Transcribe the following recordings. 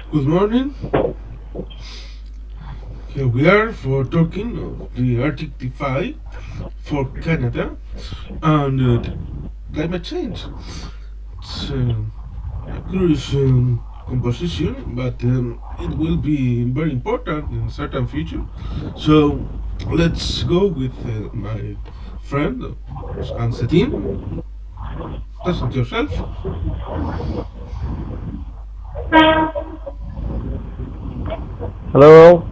Good morning. Here we are for talking of the Arctic defy for Canada and climate change. It's a curious composition, but it will be very important in certain future. So let's go with my friend Özcan Çetin. Present yourself. Hello.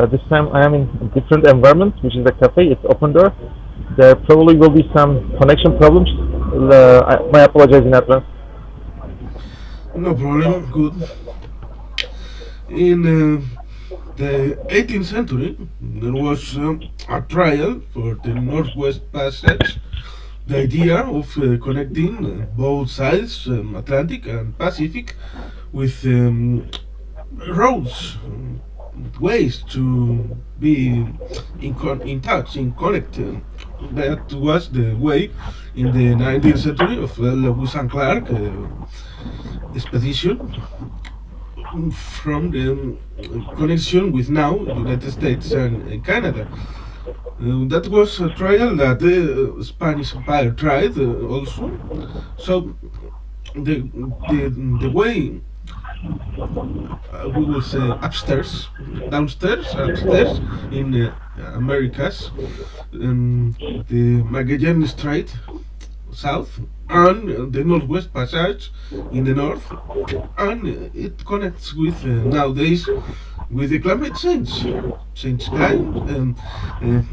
This time I am in a different environment, which is a cafe. It's open door. There probably will be some connection problems. My apologies in advance. No problem. Good. In the 18th century, there was a trial for the Northwest Passage. The idea of connecting both sides, Atlantic and Pacific, with roads, ways to be in touch, in connect. That was the way in the 19th century of Lewis and Clark expedition from the connection with now United States and Canada. That was a trial that the Spanish Empire tried also. So the the way we will say upstairs, downstairs, upstairs in the Americas, the Magellan Strait south and the Northwest Passage in the north, and it connects with nowadays with the climate change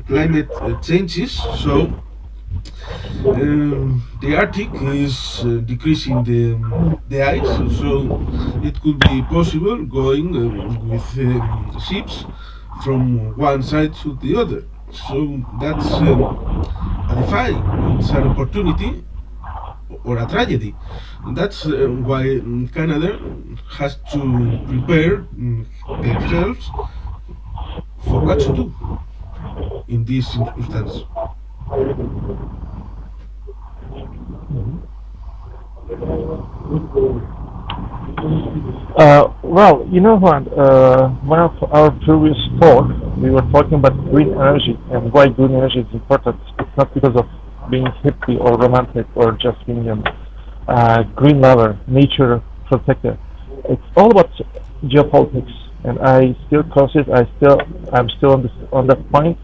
climate changes. So the Arctic is decreasing the ice, so it could be possible going with ships from one side to the other. So that's a defy. It's an opportunity or a tragedy. That's why Canada has to prepare themselves for what to do in this circumstance. Well, you know what? One of our previous talk, we were talking about green energy and why green energy is important. It's not because of being hippie or romantic or just being a green lover, nature protector. It's all about geopolitics, and I still consider I'm still on that point.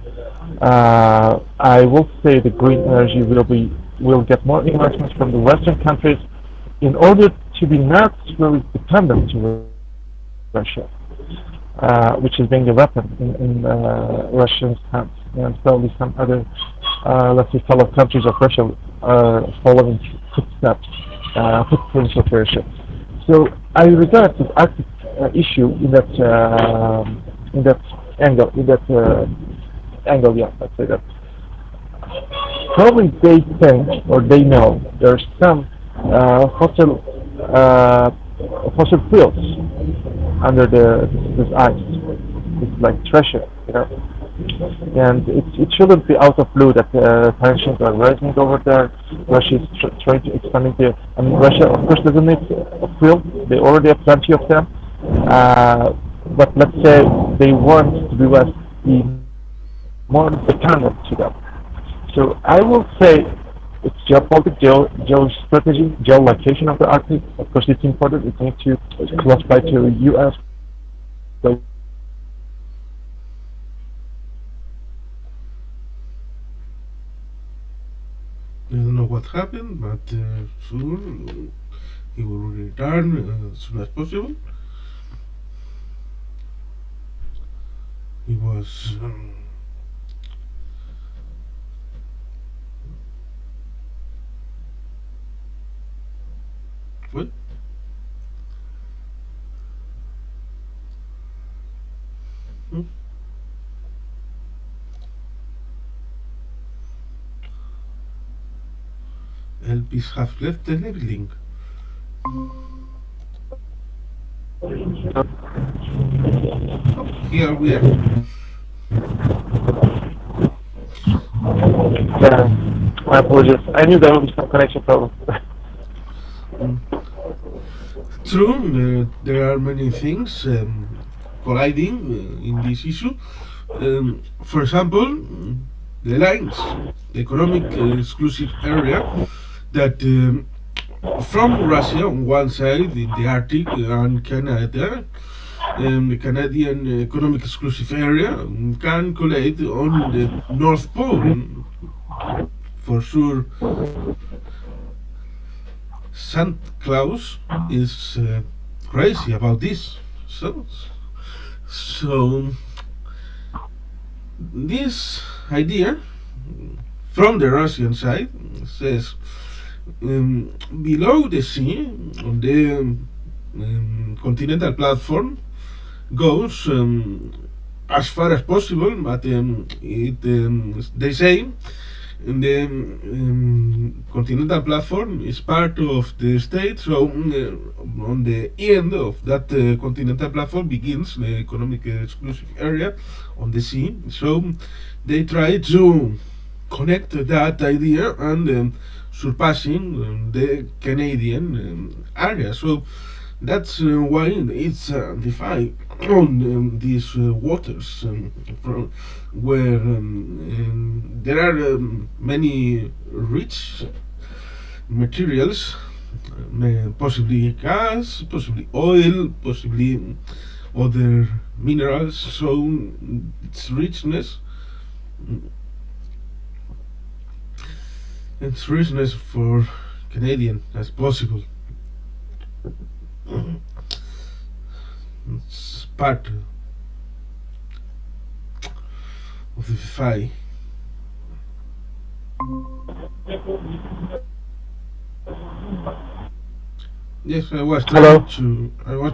I will say the green energy will get more investments from the Western countries in order to be not really dependent to Russia, which is being a weapon in Russian's hands, and probably some other, let's say, fellow countries of Russia following footsteps, footprints of Russia. So I regard this Arctic issue in that angle, yeah, let's say that. Probably they think or they know there's some fossil fossil fuels under this ice. It's like treasure, you know. And it shouldn't be out of blue that tensions are rising over there. Russia is trying to expand into. I mean, Russia, of course, doesn't need fuel. They already have plenty of them. But let's say they want the U.S. be more dependent to them. So I will say it's geopolitics, geostrategy, geolocation of the Arctic. Of course, it's important. It needs to close by to U.S. So I don't know what happened, but soon he will return as soon as possible. He was what? Hmm? LPs have left the labeling. Oh, here we are. my apologies. I knew there would be some connection problem. Mm. True, there are many things colliding in this issue. For example, the lines, the economic exclusive area that from Russia on one side in the Arctic and Canada, the Canadian Economic Exclusive Area can collide on the North Pole. For sure, Santa Claus is crazy about this. So this idea from the Russian side says below the sea on the continental platform goes as far as possible, but they say the continental platform is part of the state, so on the end of that continental platform begins the economic exclusive area on the sea. So they try to connect that idea and surpassing the Canadian area. So that's why it's defy on these waters from where there are many rich materials, possibly gas, possibly oil, possibly other minerals. So its richness, for Canadian as possible. It's part of the defy. Yes, I was Hello.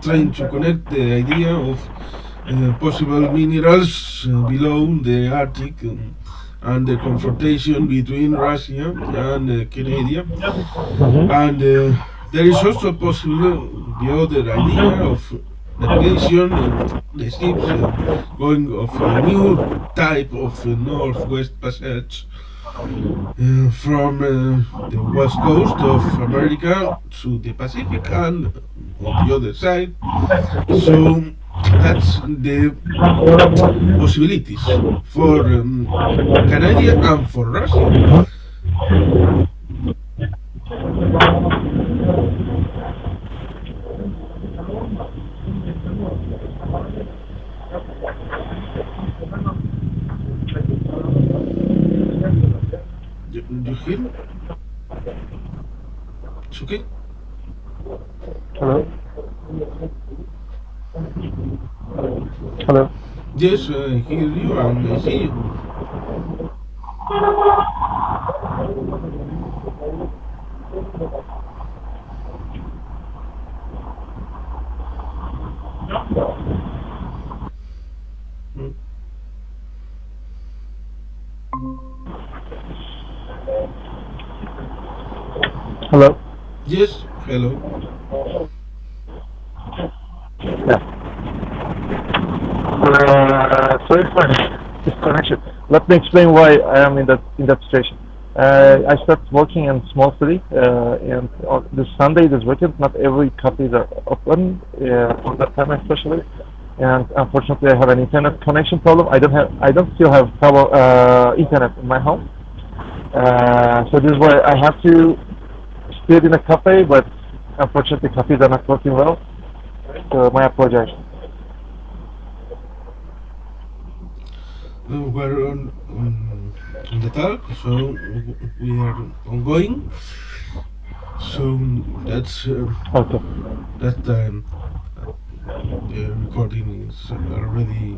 trying to connect the idea of possible minerals below the Arctic and the confrontation between Russia and Canada. And there is also possible the other idea of navigation, the ships going of a new type of northwest passage from the west coast of America to the Pacific and on the other side. So that's the possibilities for Canada and for Russia. You hear me? It's okay? Hello. Hello. Yes, I hear you and I see you. Mm. Hello. Yes, hello. Yeah. Sorry for disconnection. Let me explain why I am in that situation. I started working in small city, and on this Sunday, this weekend, not every copies are open on that time especially. And unfortunately, I have an internet connection problem. I don't still have internet in my home. So this is why I have to stay in a cafe, but unfortunately, cafes are not working well. So my apologies. We're on the talk, so we are ongoing. So that's Okay. that time. The recording is already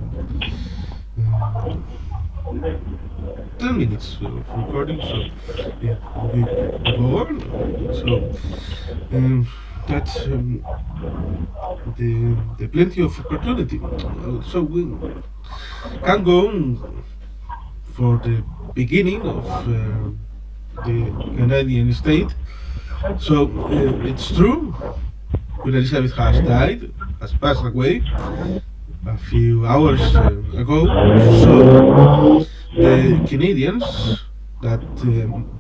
10 minutes of recording, so yeah, we go on. So that's the plenty of opportunity. So we can go on for the beginning of the Canadian state. So it's true, Queen Elizabeth has passed away a few hours ago. So the Canadians that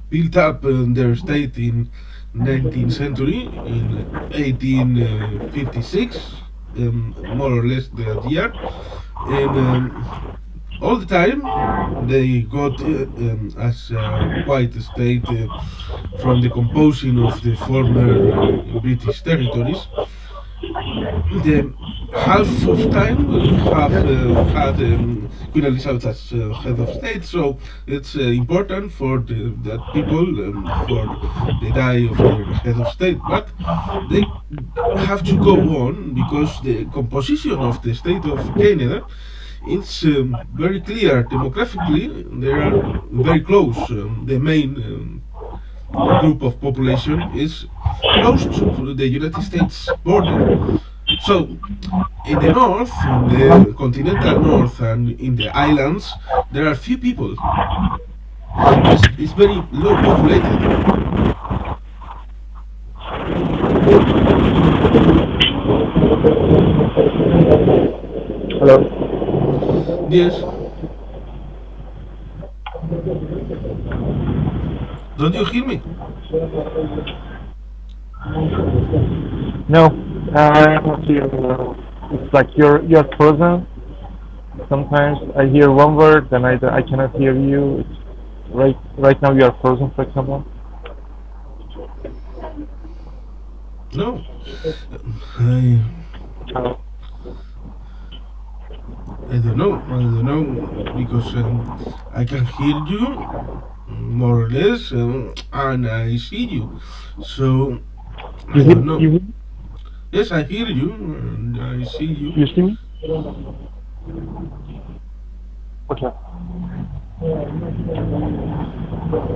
built up their state in 19th century, in 1856, more or less that year, and all the time they got as quite a state from the composing of the former British territories. The half of time have had Queen Elizabeth as head of state, so it's important for that people for the die of their head of state. But they have to go on because the composition of the state of Canada, it's very clear demographically. They are very close. The main group of population is close to the United States border. So, in the north, in the continental north, and in the islands, there are few people. It's very low populated. Hello. Yes. Don't you hear me? No, I don't hear. It's like you're frozen. Sometimes I hear one word, then I cannot hear you. It's right now you are frozen, for example. No. I, Hello. I don't know. I don't know because I can hear you more or less, and I see you. So You I hear don't know. you Yes, I hear you and I see you. you see me? Okay.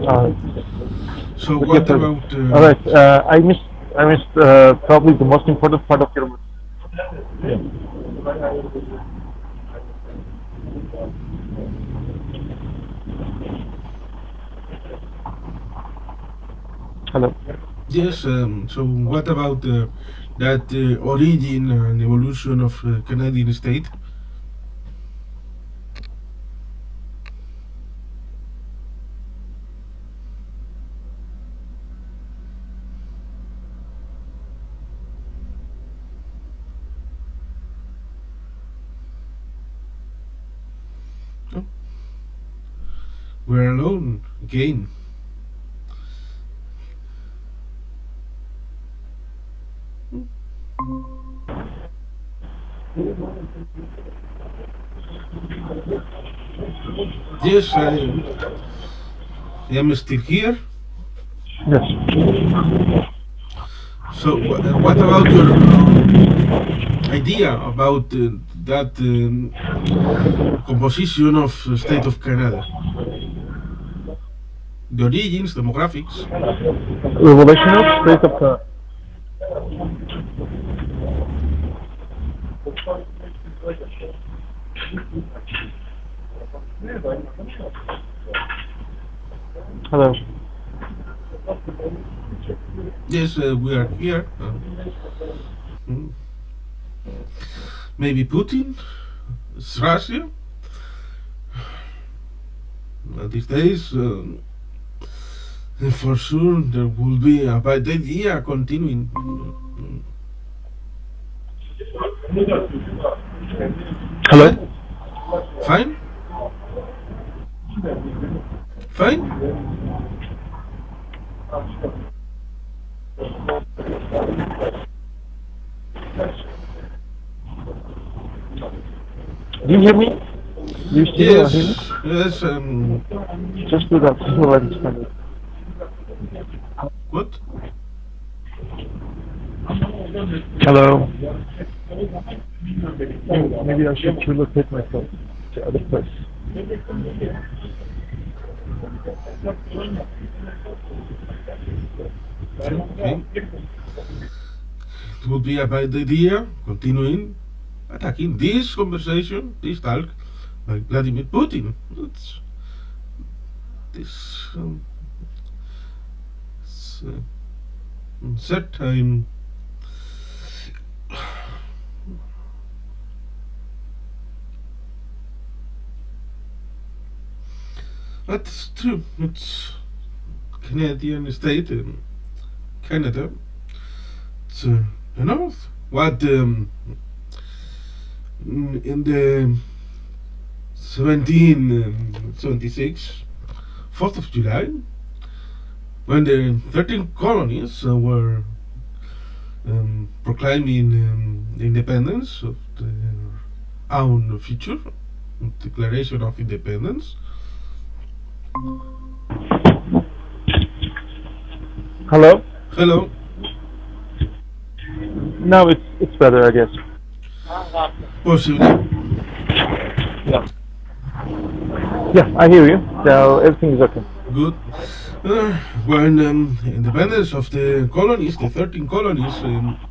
Uh, So okay, what further. about? All right. I missed probably the most important part of your. Hello. Yes. So what about that origin and evolution of Canadian state? Oh, we're alone again. Yes, I am still here. Yes. So what about your idea about that composition of state of Canada? The origins, demographics. Revolutionary state of. Hello. Yes, we are here. Mm, maybe Putin, it's Russia. These days, for sure, there will be a bad idea continuing. Hello. What? Fine? Fine? Do you hear me? Do you see me or hear me? Yes, yes, Just do that. So I understand it. what? Hello. Maybe I should relocate myself to other place. Okay. It would be a bad idea continuing attacking this conversation, this talk, by Vladimir Putin. It's, this it's, certain. That's true. It's Canadian state. Canada to the north. What in the 1776, 4th of July, when the 13 colonies were proclaiming independence of their own future, Declaration of Independence. Hello? Hello. Now it's better, I guess. Possibly. Yeah. Yeah, I hear you. So everything is okay. Good. When independence of the colonies, the 13 colonies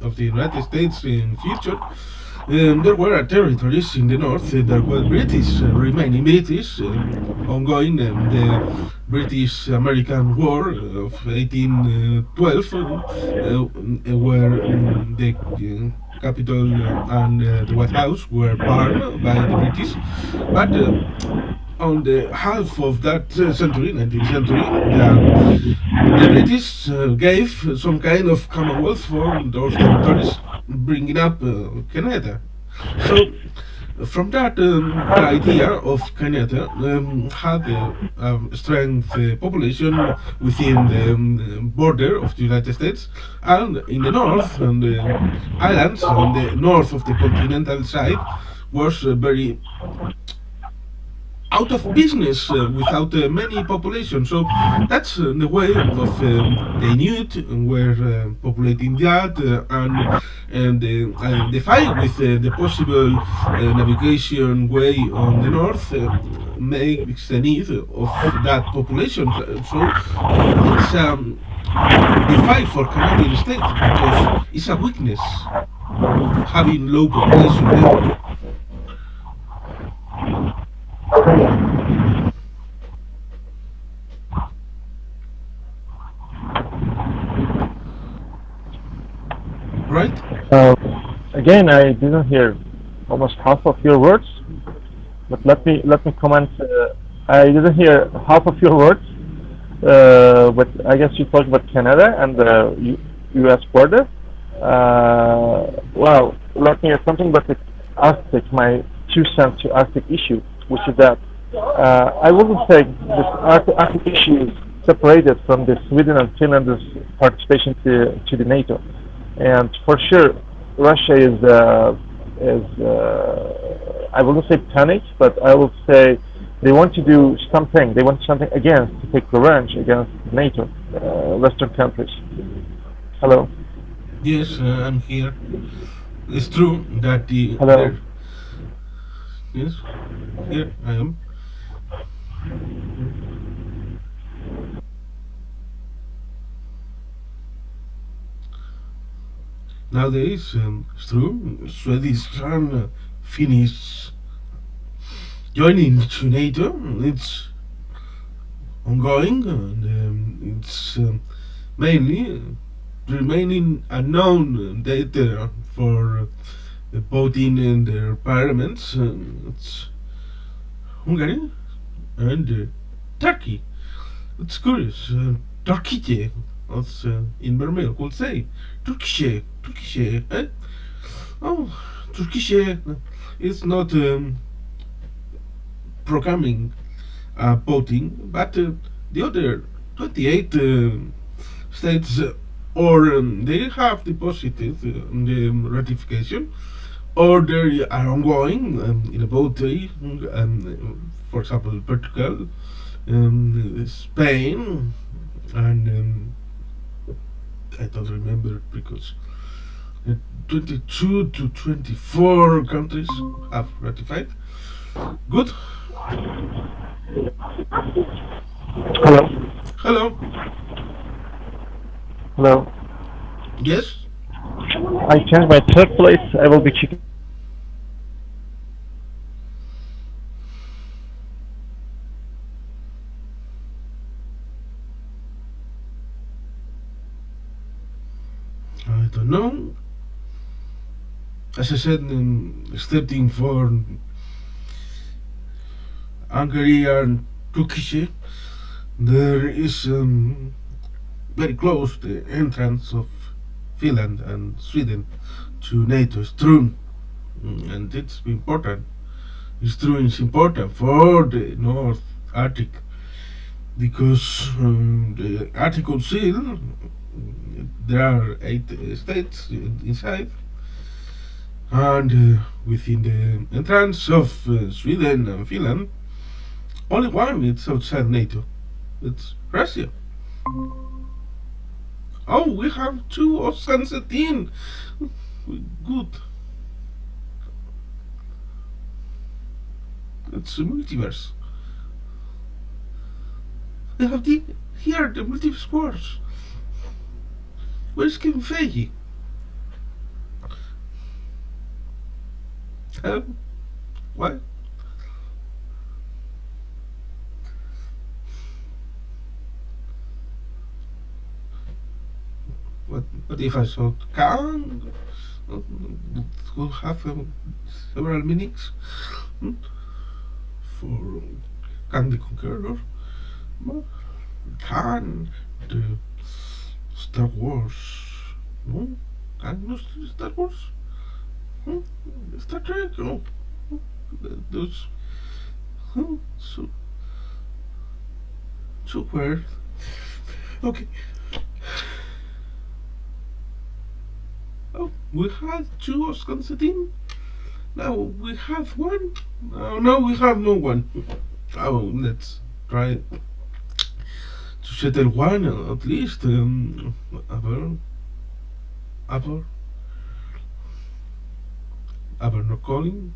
of the United States in future, there were territories in the north that were British, remaining British, ongoing the British-American War of 1812, where the Capitol and the White House were burned by the British. But on the half of that century, 19th century, the British gave some kind of commonwealth for those territories, bringing up Canada. So, from that, the idea of Canada had a strength population within the border of the United States, and in the north, and the islands on the north of the continental side, was very out of business without many population. So that's the way of the Inuit were populating that, and the fight with the possible navigation way on the north makes the need of that population. So it's the fight for Canadian state because it's a weakness having low population there. Right? Again, I didn't hear almost half of your words, but let me comment. I didn't hear half of your words, but I guess you talked about Canada and the U.S. border. Well, let me add something about the Arctic, my 2 cents to Arctic issue, which is that I wouldn't say this Arctic issue is separated from the Sweden and Finland's participation to the Nato. And for sure, Russia is I wouldn't say panic, but I would say they want to do something. They want something against to take revenge against NATO, Western countries. Hello. Yes, I'm here. It's true that Hello. yes, here I am. Nowadays, it's true. Swedish and Finnish joining to NATO. It's ongoing, and it's mainly remaining unknown data for voting in their parliaments. It's Hungary and Turkey. It's curious. Turkey, as in Vermeil could say. Turkey, eh? Oh, Turkey is not programming voting, but the other 28 states, or they have deposited the ratification, or they are ongoing in a voting. For example, Portugal, Spain, and I don't remember because 22 to 24 countries have ratified. Good. Hello. Hello. Hello. Yes. I changed my third place. I will be checking. I don't know. As I said, excepting for Hungary and Turkey, there is very close the entrance of Finland and Sweden to NATO is true, and it's important. It's true. It's important for the North Arctic because the Arctic Seal, there are 8 states inside, and within the entrance of Sweden and Finland, only one is outside NATO. It's Russia. Oh, we have two Özcan Çetin. Good. It's a multiverse. We have here the multiverse wars. Where's Kevin Feige? Why? What if I thought Kang could have several meanings for Kang the Conqueror? Khan the Star Wars? No, Kang no Star Wars? Star Trek? No, those so weird. Okay. Oh, we had two Özcan Çetin. Now we have one. Now we have no one. Oh, let's try to settle one at least. Aber not calling.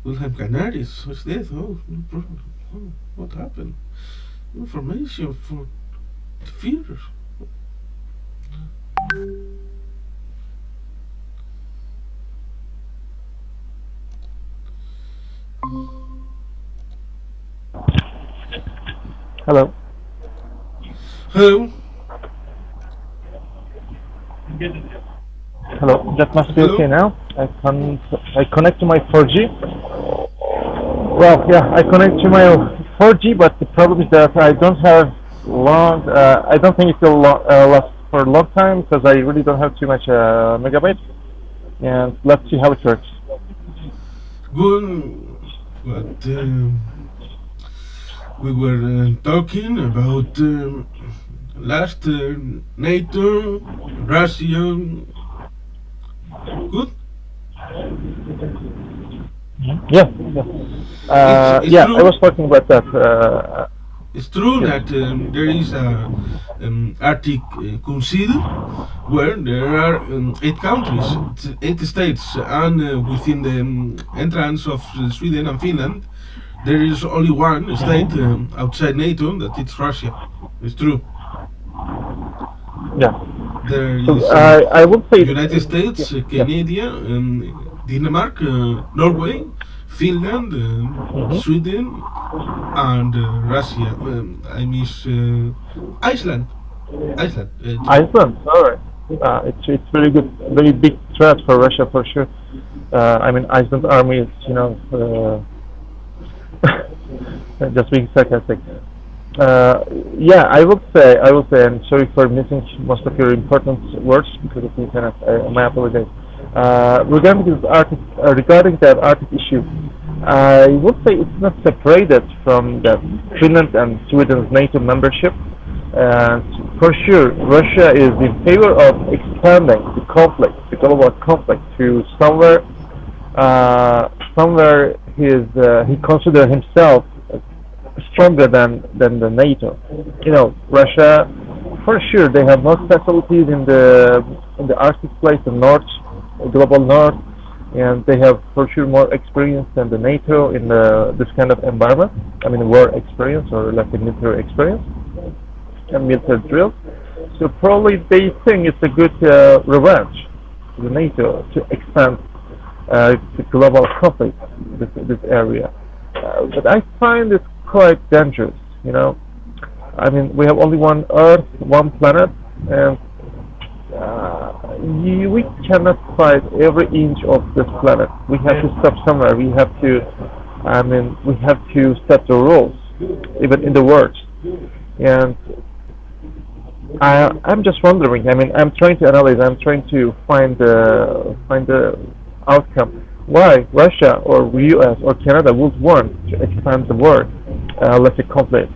Wilhelm Canaris was dead. Oh, no problem. Oh, what happened? Information for the fears. Hello. Hello. Hello. That must be Hello? okay now. I connect to my 4G. Well, yeah, I connect to my 4G, but the problem is that I don't have long. I don't think it will last for a long time because I really don't have too much megabytes. And let's see how it works. Good. But we were talking about last NATO, Russia. Good. Yeah. It's Yeah, true. I was talking about that. It's true Yeah. that there is a Arctic Council where there are 8 countries, 8 states, and within the entrance of Sweden and Finland, there is only one state outside NATO, that it's Russia. It's true. Yeah. There So is I would say United States, yeah. Canada, Denmark, Norway, Finland, Sweden, and Russia. I miss Iceland. Iceland. Iceland. All right. It's very good, very big threat for Russia for sure. I mean, Iceland army is just being sarcastic. Yeah, I would say, I'm sorry for missing most of your important words because of the internet. My apologies. Regarding that Arctic issue, I would say it's not separated from that Finland and Sweden's NATO membership. And for sure, Russia is in favor of expanding the conflict, the global conflict, to somewhere he considers himself stronger than the NATO. You know, Russia, for sure, they have more facilities in the Arctic place, the North, global North, and they have for sure more experience than the NATO in this kind of environment. I mean, war experience or like a military experience and military drills. So probably they think it's a good revenge to the NATO to expand the global conflict, this area. But I find it quite dangerous, you know. I mean, we have only one Earth, one planet, and we cannot fight every inch of this planet. We have to stop somewhere. We have to set the rules, even in the world. And I'm just wondering. I mean, I'm trying to analyze. I'm trying to find the outcome. Why Russia or U.S. or Canada would want to expand the war, let's say conflict,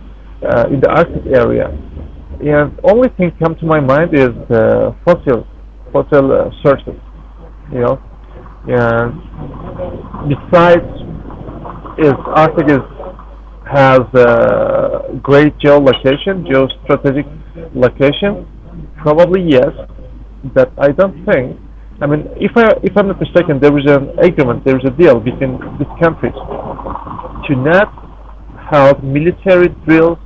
in the Arctic area? And only thing come to my mind is the fossil sources. You know, and besides, is Arctic is has a great geolocation, geostrategic location. Probably yes, but I don't think. I mean, if I'm not mistaken, there is an agreement, there is a deal between these countries to not have military drills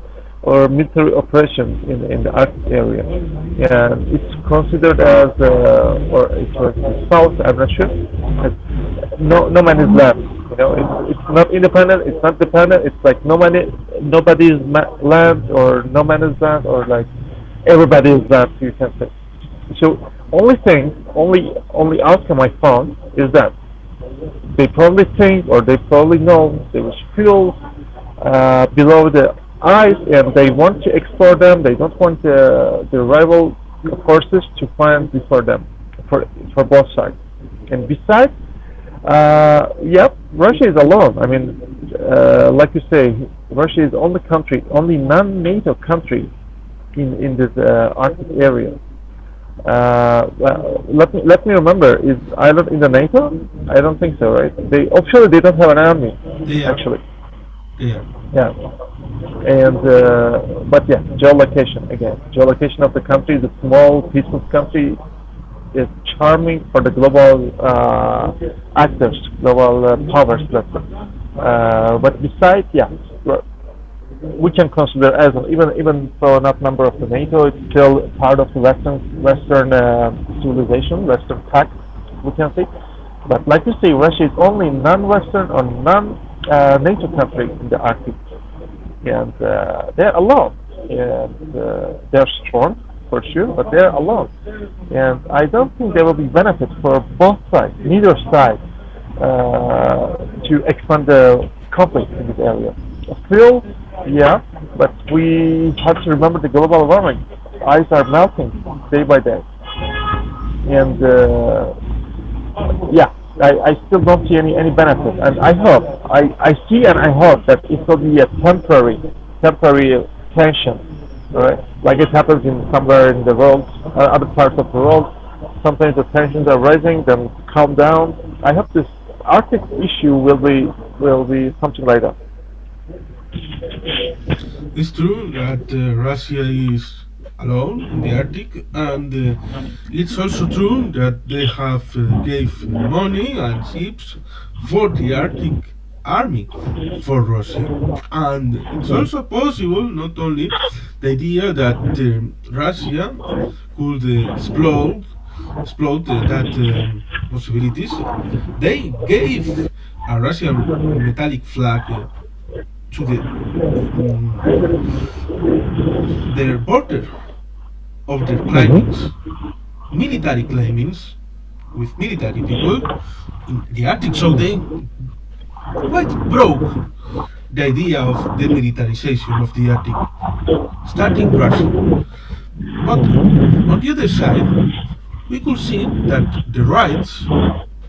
or military operations in the Arctic area. And it's considered as, or it was the South, I'm not sure. No man is land. You know, it's not independent, it's not dependent, it's like nobody's land or no man is land or like everybody's land, you can say. So only outcome I found is that they probably think or they probably know there was fuel below the ice and they want to explore them. They don't want the rival forces to find before them for both sides. And besides, yep, Russia is alone. I mean, like you say, Russia is the only country, only non-NATO country in this Arctic area. Well, let me remember. Is Ireland in the NATO? I don't think so, right? They officially they don't have an army, They are. actually. They are. Yeah, and but yeah, geolocation again. Geolocation of the country, the small, peaceful country, is charming for the global actors, global powers, let's say. But besides, yeah, we can consider as even though not member of the NATO, it's still part of the Western civilization, Western tech, we can say. But like you say, Russia is only non-Western or non-NATO country in the Arctic, and they're alone, and they're strong for sure, but they're alone, and I don't think there will be benefit for both sides, neither side, to expand the conflict in this area. Still, yeah, but we have to remember the global warming. Ice are melting day by day, and yeah, I still don't see any benefit. And I hope, I see and I hope that it will be a temporary tension, right? Like it happens in somewhere in the world, other parts of the world. Sometimes the tensions are rising, then calm down. I hope this Arctic issue will be something like that. It's true that Russia is alone in the Arctic, and it's also true that they have gave money and ships for the Arctic army for Russia. And it's also possible, not only the idea that Russia could explode that possibilities. They gave a Russian metallic flag to mm, their border of their Hmm. climbings, military climbings with military people in the Arctic. So they quite broke the idea of demilitarization of the Arctic, starting Russia. But on the other side, we could see that the rights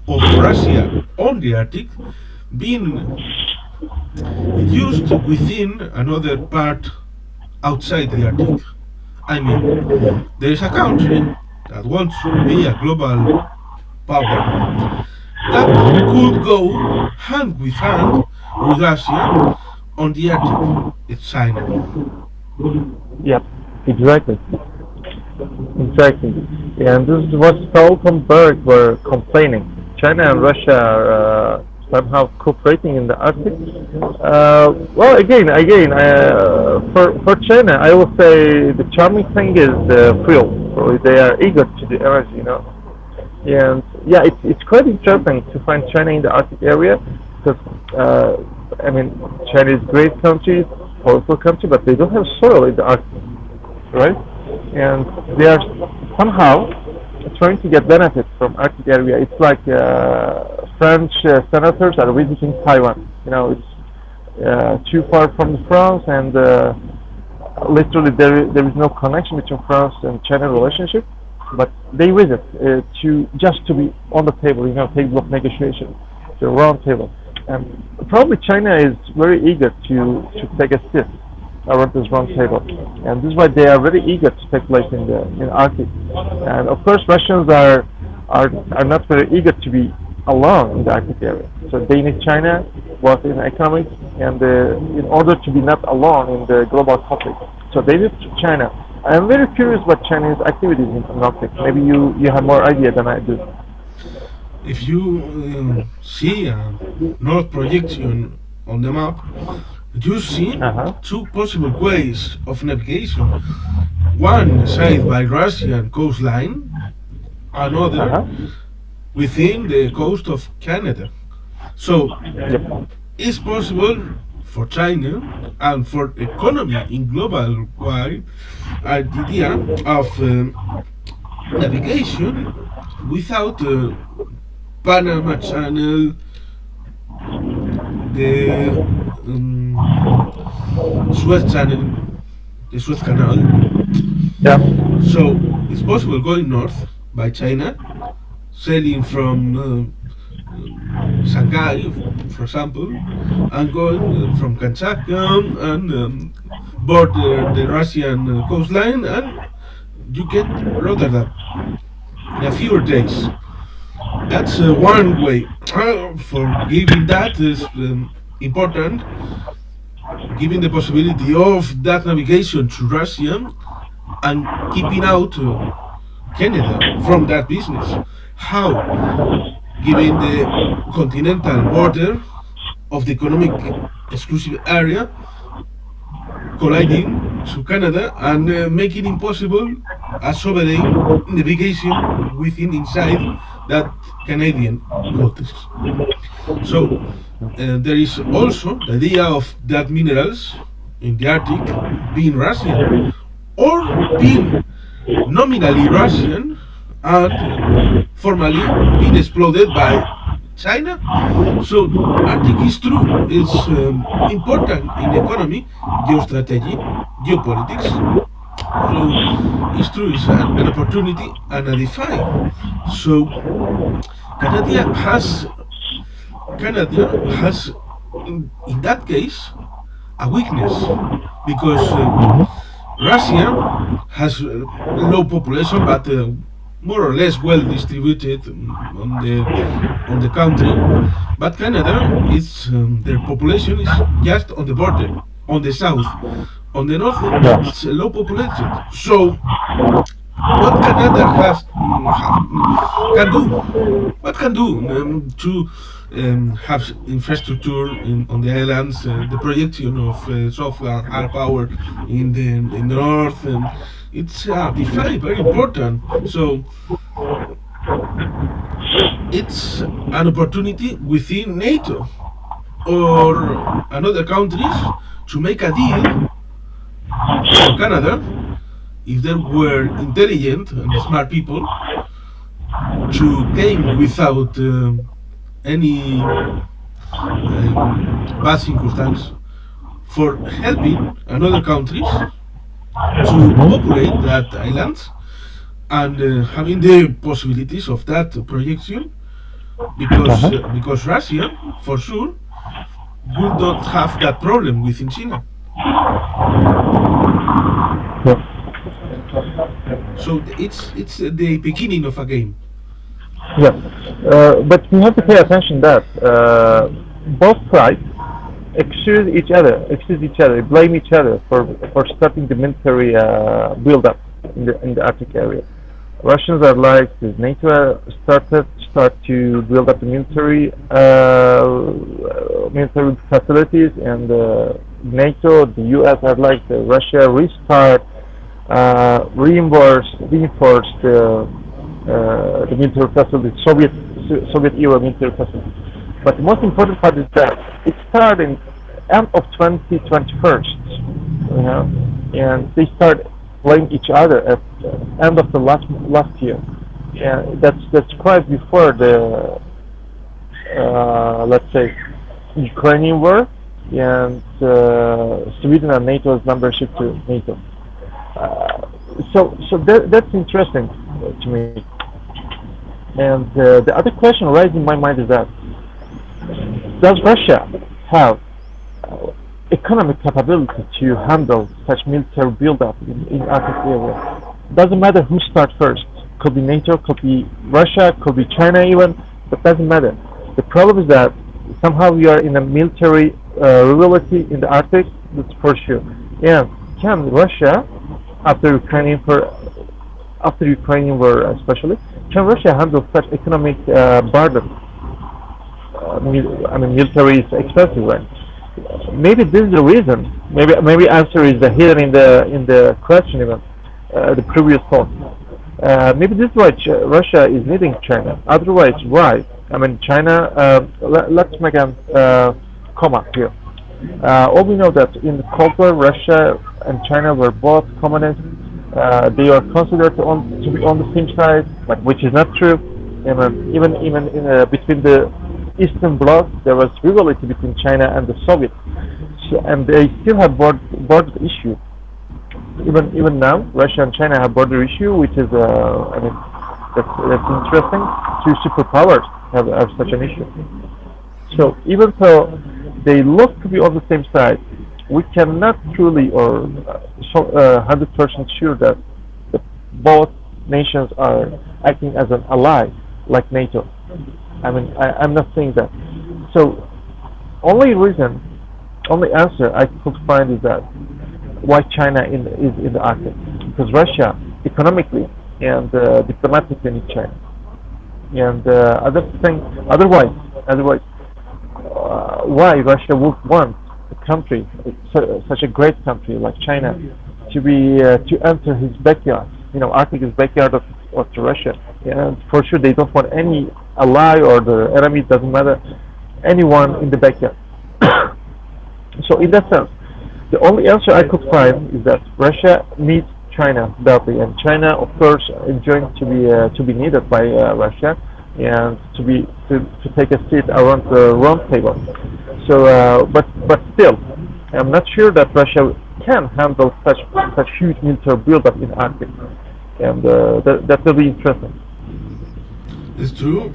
of Russia on the Arctic being used within another part outside the Arctic. I mean, there is a country that wants to be a global power that could go hand with hand with Russia on the Arctic. It's China. Yep, exactly. Exactly. And this is what Stoltenberg were complaining. China and Russia are somehow cooperating in the Arctic. Well, again, for China, I will say the charming thing is the fuel. So they are eager to the energy, you know. And yeah, it's quite interesting to find China in the Arctic area because I mean, China is a great country, powerful country, but they don't have soil in the Arctic, right? And they are somehow trying to get benefits from Arctic area. It's like French senators are visiting Taiwan. You know, it's too far from France, and literally there is no connection between France and China relationship, but they visit to just to be on the table, table of negotiation, the round table, and probably China is very eager to take a seat around this round table, and this is why they are very eager to take place in Arctic, and of course Russians are not very eager to be alone in the Arctic area. So they need China both in economics and in order to be not alone in the global conflict. So they need China. I am very curious about Chinese activities in Arctic. Maybe you have more idea than I do. If you see a north projection on the map, you see Uh-huh. two possible ways of navigation. One side by Russian coastline, another Uh-huh. within the coast of Canada. So Yep. it's possible for China and for economy in global wide idea of navigation without Panama Canal, the Suez Channel, the Suez Canal. Yeah. So it's possible going north by China, sailing from Shanghai, for example, and going from Kamchatka and border the Russian coastline, and you get Rotterdam in a few days. That's one way. For giving that is important, giving the possibility of that navigation to Russia and keeping out Canada from that business. How? Given the continental border of the economic exclusive area colliding to Canada and making impossible a sovereign navigation within inside that Canadian waters. So there is also the idea of that minerals in the Arctic being Russian or being nominally Russian and formally being exploded by China. So Arctic is true. It's important in economy, geostrategy, geopolitics. So it's true. It's an opportunity and a defy. So Canada has Canada has in that case a weakness because Russia has low population, but more or less well distributed on the country. But Canada is their population is just on the border, on the south. On the north, Yeah. it's low populated. So what Canada can do? What can do to have infrastructure on the islands, the projection of software hard power in the north, and it's defined very important. So it's an opportunity within NATO or another countries to make a deal for Canada if there were intelligent and smart people to came without any bad circumstance for helping another countries to populate that island and having the possibilities of that projection because Russia for sure would not have that problem within China. Yeah. So it's the beginning of a game. Yeah. But we have to pay attention that both sides accuse each other, blame each other for starting the military build-up in the Arctic area. Russians are like this NATO start to build up the military facilities, and NATO, the US are like Russia restart, reinforce the military facilities, Soviet era military facilities. But the most important part is that it started in end of 2021, and they start playing each other at the end of the last year. And that's quite before the let's say Ukrainian war, and Sweden and NATO's membership to NATO. Uh, that's interesting to me. And the other question raised in my mind is that does Russia have economic capability to handle such military buildup in Arctic area? Doesn't matter who starts first. Could be NATO, could be Russia, could be China even, but doesn't matter. The problem is that somehow we are in a military rivalry in the Arctic, that's for sure. And can Russia, after after Ukrainian war especially, can Russia handle such economic burden? I mean, military is expensive, right? Maybe this is the reason. Maybe answer is the hidden in the question even the previous thought. Maybe this is why Russia is needing China. Otherwise, why? I mean, China. Let's make a comma here. All we know that in the Cold War, Russia and China were both communists. They are considered to be on the same side, but which is not true. Even in, between the Eastern Bloc, there was rivalry between China and the Soviets, and they still have border issue. Even now, Russia and China have border issue, which is I mean that's interesting. Two superpowers have such an issue. So even though they look to be on the same side, we cannot truly or 100% sure that both nations are acting as an ally like NATO. I mean, I'm not saying that. So only answer I could find is that why China is in the Arctic, because Russia economically and diplomatically needs China, and otherwise, why Russia would want a country, such a great country like China, to enter his backyard? You know, Arctic is backyard of Russia, and for sure they don't want any ally or the enemy. Doesn't matter, anyone in the backyard. So in that sense, the only answer I could find is that Russia needs China badly, and China, of course, enjoying to be needed by Russia and to take a seat around the round table. So, but still, I'm not sure that Russia can handle such huge military buildup in Arctic, and that will be interesting. It's true.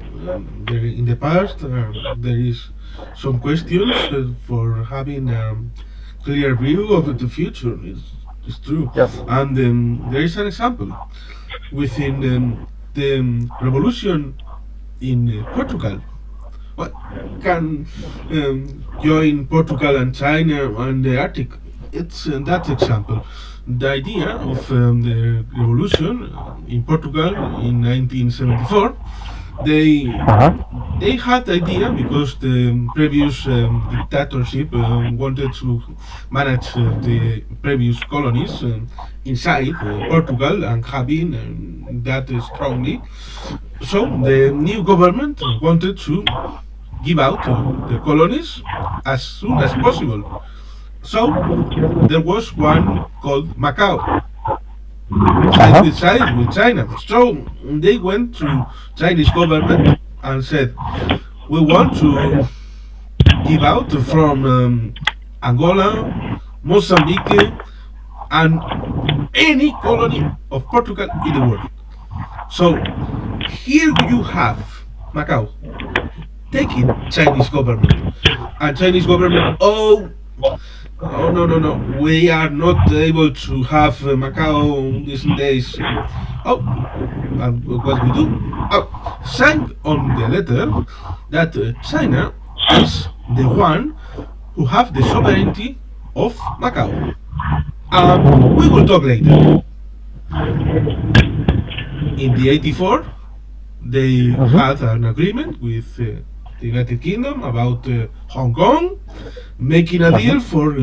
In the past, there is some questions for having clear view of the future. It's true. Yes. And there is an example within the revolution in Portugal. What can join Portugal and China and the Arctic? It's that example. The idea of the revolution in Portugal in 1974, they Uh-huh. they had the idea because the previous dictatorship wanted to manage the previous colonies inside Portugal and having that strongly. So the new government wanted to give out the colonies as soon as possible. So there was one called Macau, side Uh-huh. with side with China. So they went to Chinese government and said, we want to give out from Angola, Mozambique, and any colony of Portugal in the world. So here you have Macau taking Chinese government, and Chinese government, oh no no no, we are not able to have Macau these days. Oh, and what we do? Oh, signed on the letter that China is the one who have the sovereignty of Macau. We will talk later. In the 84, they Uh-huh. had an agreement with the United Kingdom about Hong Kong, making a Uh-huh. deal for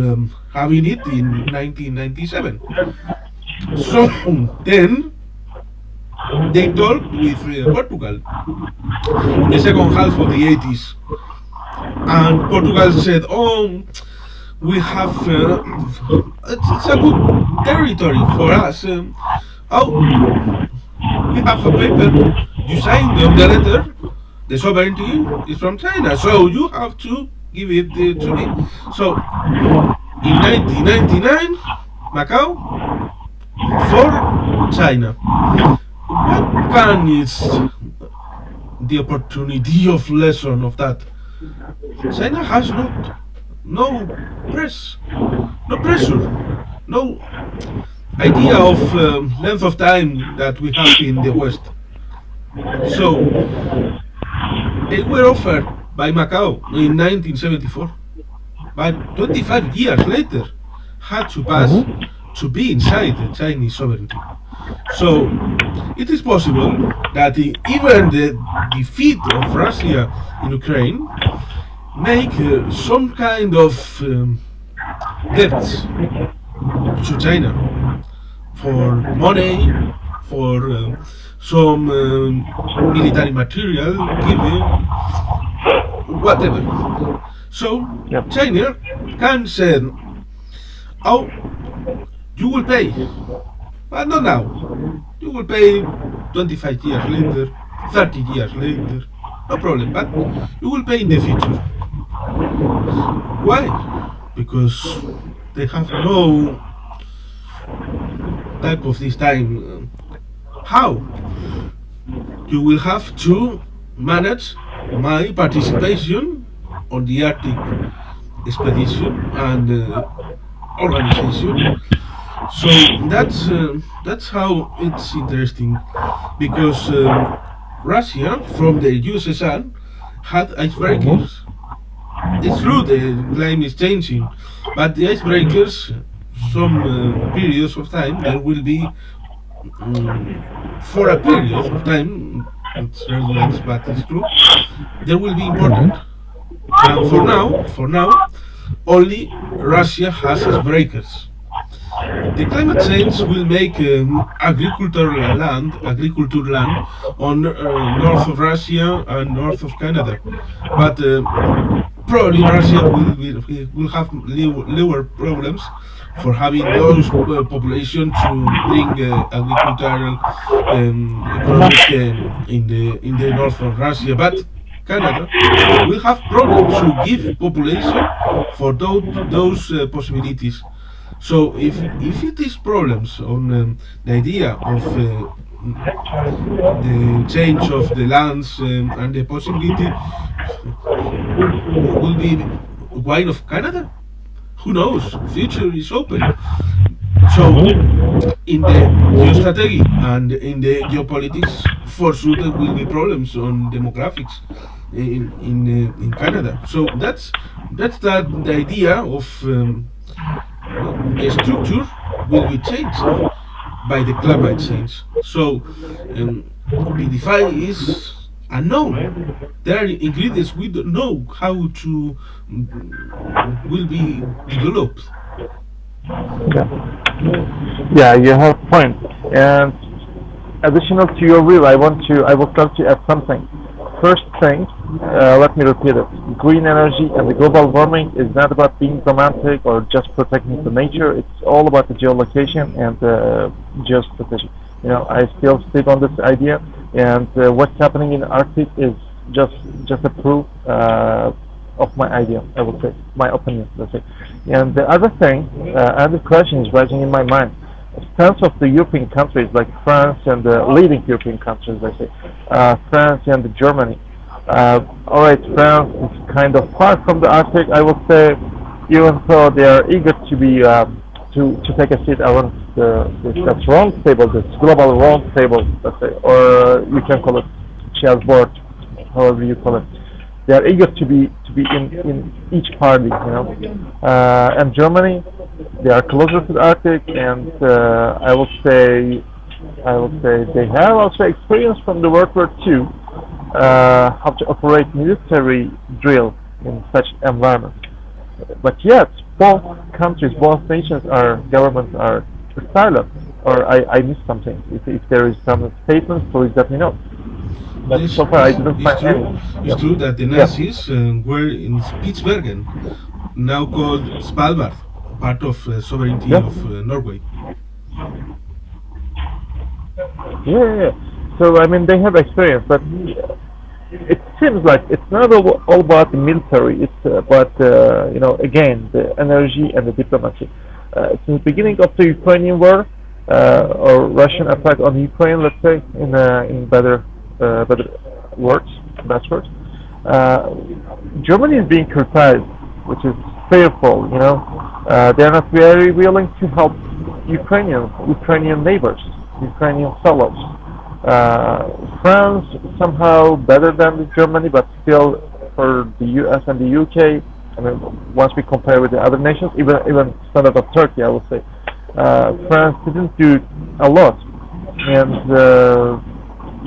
having it in 1997. So then they talked with Portugal in the second half of the 80s, and Portugal said, "Oh, we have it's a good territory for us. We have a paper. You signed on the letter. The sovereignty is from China, so you have to give it to me. So in 1999, Macau for China. What can is the opportunity of lesson of that? China has no press, no pressure, no idea of length of time that we have in the West. So they were offered by Macau in 1974, but 25 years later had to pass to be inside the Chinese sovereignty. So it is possible that even the defeat of Russia in Ukraine make some kind of debts to China for money, for some military material given, whatever. So China can say, oh, you will pay, but not now. You will pay 25 years later, 30 years later, no problem, but you will pay in the future. Why? Because they have no type of this time. How? You will have to manage my participation on the Arctic expedition and organization. So that's how it's interesting, because Russia from the USSR had icebreakers. It's true the climate is changing, but the icebreakers, some periods of time, there will be for a period of time. It's relevant, but it's true. There will be important. And for now, only Russia has icebreakers. The climate change will make agriculture land on north of Russia and north of Canada, but probably Russia will have lower problems for having those population to bring agricultural economic in the north of Russia, but Canada will have problems to give population for those possibilities. So if it is problems on the idea of the change of the lands and the possibility will be wine of Canada, who knows? Future is open. So in the geostrategy and in the geopolitics, for sure there will be problems on demographics in Canada. So that's the idea of the structure will be changed by the climate change. So the defy is unknown. There are ingredients we don't know how to will be developed. Yeah, you have a point. And additional to your view, I would love to add something. First thing, let me repeat it. Green energy and the global warming is not about being romantic or just protecting the nature. It's all about the geolocation and geostrategy. I still stick on this idea, and what's happening in the Arctic is just a proof of my idea, I would say, my opinion, let's say. And the other thing, other question is rising in my mind. Stance of the European countries like France and the leading European countries, let's say, France and Germany. All right, France is kind of far from the Arctic, I would say, even though they are eager to be to take a seat around this round table, this global round table, let's say, or you can call it chessboard, however you call it. They are eager to be in each party, and Germany, they are closer to the Arctic, and I would say they have also experience from the World War II, how to operate military drill in such environment. But yet, both countries, both nations, governments are silent, or I missed something. If there is some statements, please let me know. But so far, I didn't find any. It's true that the Nazis were in Spitsbergen, now called Svalbard, part of sovereignty of Norway. Yeah. So I mean, they have experience, but it seems like it's not all about the military. It's about again the energy and the diplomacy. Since the beginning of the Ukrainian war or Russian attack on Ukraine, let's say in better words, best words, uh, Germany is being criticized, which is fearful. They are not very willing to help Ukrainian neighbors, Ukrainian fellows. France somehow better than Germany, but still for the US and the UK. I mean, once we compare with the other nations, even standard of Turkey, I would say France didn't do a lot, and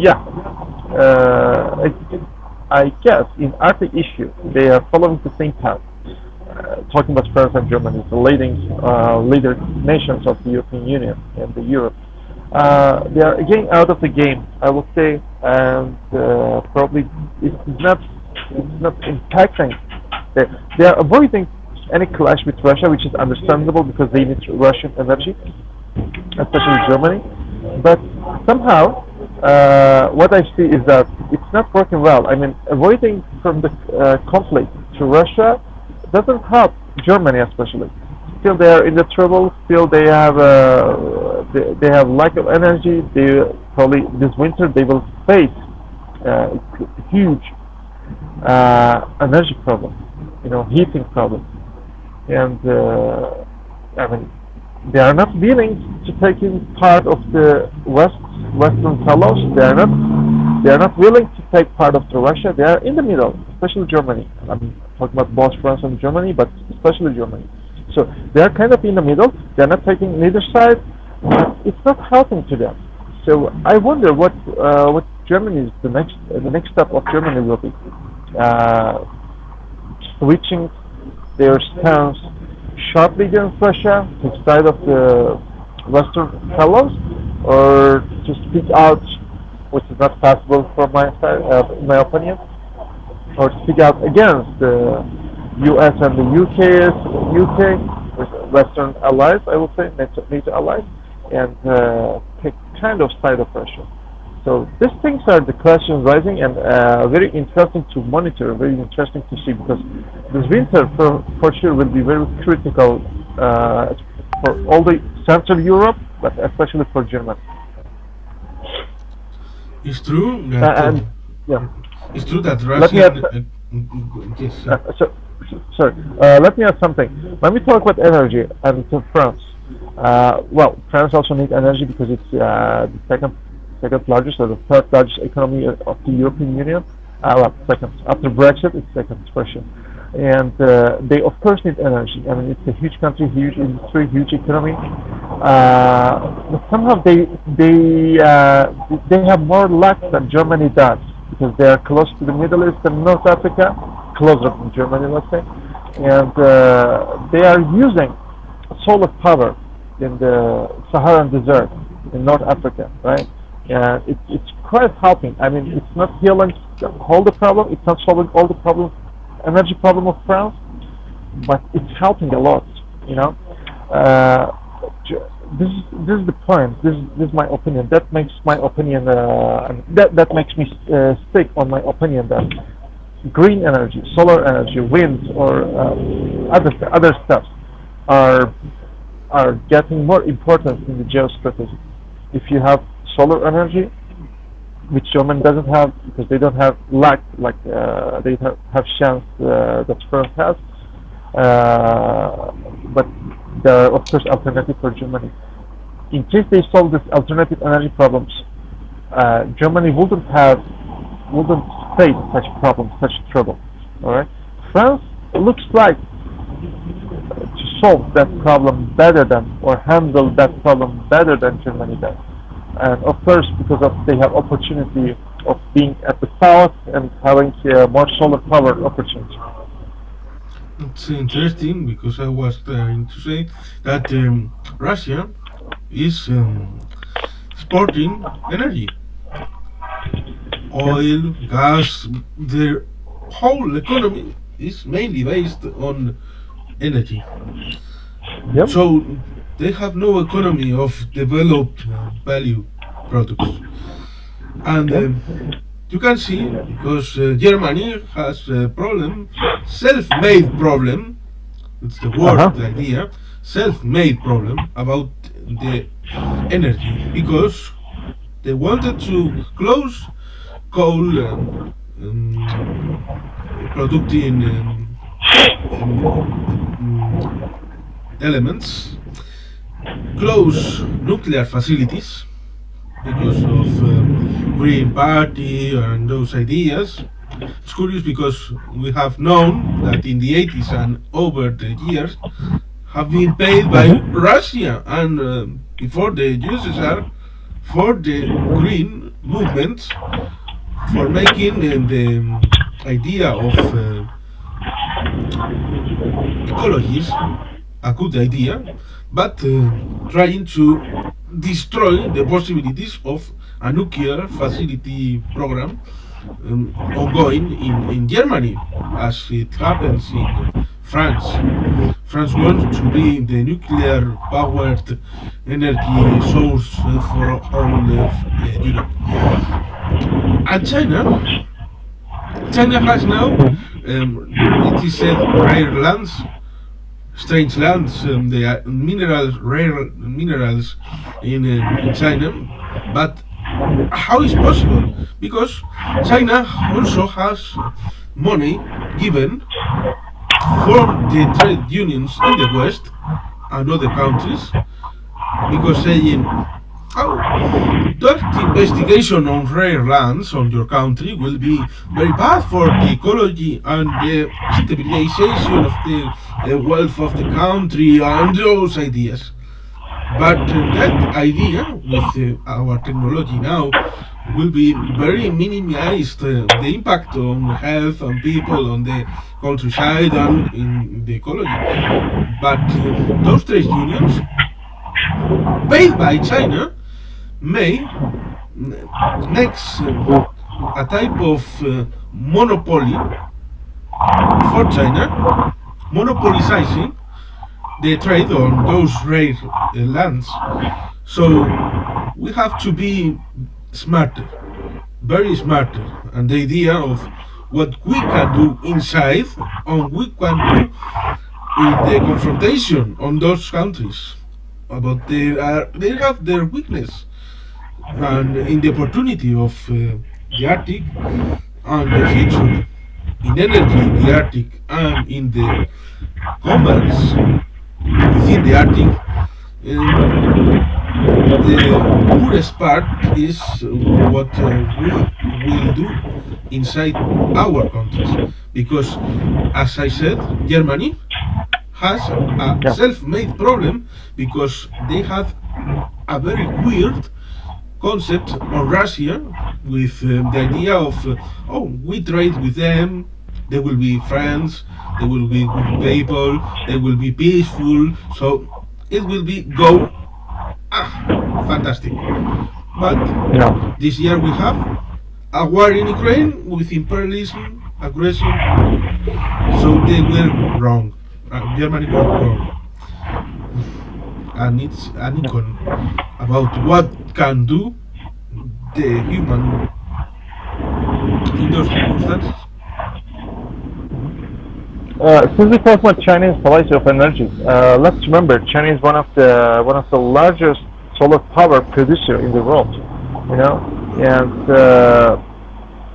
yeah, I guess in Arctic issue they are following the same path. Talking about France and Germany, the leading leader nations of the European Union and the Europe. They are again out of the game, I would say, and probably it's not impacting. They, they are avoiding any clash with Russia, which is understandable because they need Russian energy, especially Germany. But somehow, what I see is that it's not working well. I mean, avoiding from the conflict to Russia doesn't help Germany, especially. Still, they are in the trouble. Still, they have lack of energy. They probably this winter they will face huge energy problem, heating problem, and I mean they are not willing to take in part of the Western fellows. They are not willing to take part of the Russia. They are in the middle, especially Germany. I'm talking about both France and Germany, but especially Germany. So they are kind of in the middle. They are not taking neither side. It's not helping to them. So I wonder what Germany is the next step of Germany will be switching their stance sharply against Russia to the side of the Western fellows, or to speak out, which is not possible from my side, in my opinion, or to speak out against the U.S. and the UK with Western allies, I would say, NATO allies, and take kind of side of Russia. So these things are the questions rising, and very interesting to monitor, very interesting to see, because this winter for sure will be very critical for all the Central Europe, but especially for Germany. It's true that And yeah, it's true that let me add. Russian. Yes, Sorry, let me add something. When we talk about energy and to France, well, France also needs energy because it's the second largest or the third largest economy of the European Union. Well, second after Brexit, it's second for sure. And they of course need energy. I mean, it's a huge country, huge industry, huge economy. But somehow they have more luck than Germany does because they are close to the Middle East and North Africa, closer than Germany, let's say, and they are using solar power in the Saharan Desert in North Africa, right? And it's quite helping. I mean, it's not healing all the problem, it's not solving all the problem, energy problem of France, but it's helping a lot, you know. Uh, this is the point. This is my opinion. That makes my opinion. That makes me stick on my opinion that green energy, solar energy, wind, or other stuff are getting more importance in the geostrategy. If you have solar energy, which Germany doesn't have because they don't have luck like they have chance that France has. But there are of course alternatives for Germany. In case they solve this alternative energy problems, Germany wouldn't face such problems, such trouble. All right, France looks like to solve that problem better than or handle that problem better than Germany does. And of course, because of they have opportunity of being at the south and having more solar power opportunity. it's interesting because I was trying to say that Russia is exporting energy, Yeah. oil, gas. Their whole economy is mainly based on energy. Yep. So they have no economy of developed value products. And Yep. You can see because Germany has a problem, self-made problem. It's the word, the idea, self-made problem about the energy because they wanted to close coal producing elements, close nuclear facilities because of Green Party and those ideas. It's curious because we have known that in the 80s and over the years have been paid by Russia and before the USSR for the green movement for making the idea of ecologism a good idea, but trying to destroy the possibilities of a nuclear facility program ongoing in Germany, as it happens in France. France wants to be the nuclear powered energy source for all Europe. And China has now, it is said, rare lands, strange lands, the minerals, rare minerals in China, but how is possible? Because China also has money given from the trade unions in the West and other countries, because saying, oh, that investigation on rare lands on your country will be very bad for the ecology and the stabilization of the wealth of the country and those ideas. But that idea with our technology now will be very minimized the impact on health and people on the countryside and in the ecology. But those trade unions paid by China may makes a type of monopoly for China, monopolizing the trade on those rare lands. So we have to be smarter, very smarter, and the idea of what we can do inside and we can do in the confrontation on those countries. About they have their weakness and in the opportunity of the Arctic and the future in energy in the Arctic and in the commerce within the Arctic. The poorest part is what we will do inside our countries because, as I said, Germany has a self-made problem because they have a very weird concept on Russia with the idea of oh, we trade with them, they will be friends, they will be good people, they will be peaceful, so it will be go fantastic. But this year we have a war in Ukraine with imperialism, aggression, so they were wrong. Germany were wrong. And it's an icon about what can do the human in those circumstances. Since we talk about Chinese policy of energy, let's remember China is one of the largest solar power producer in the world. And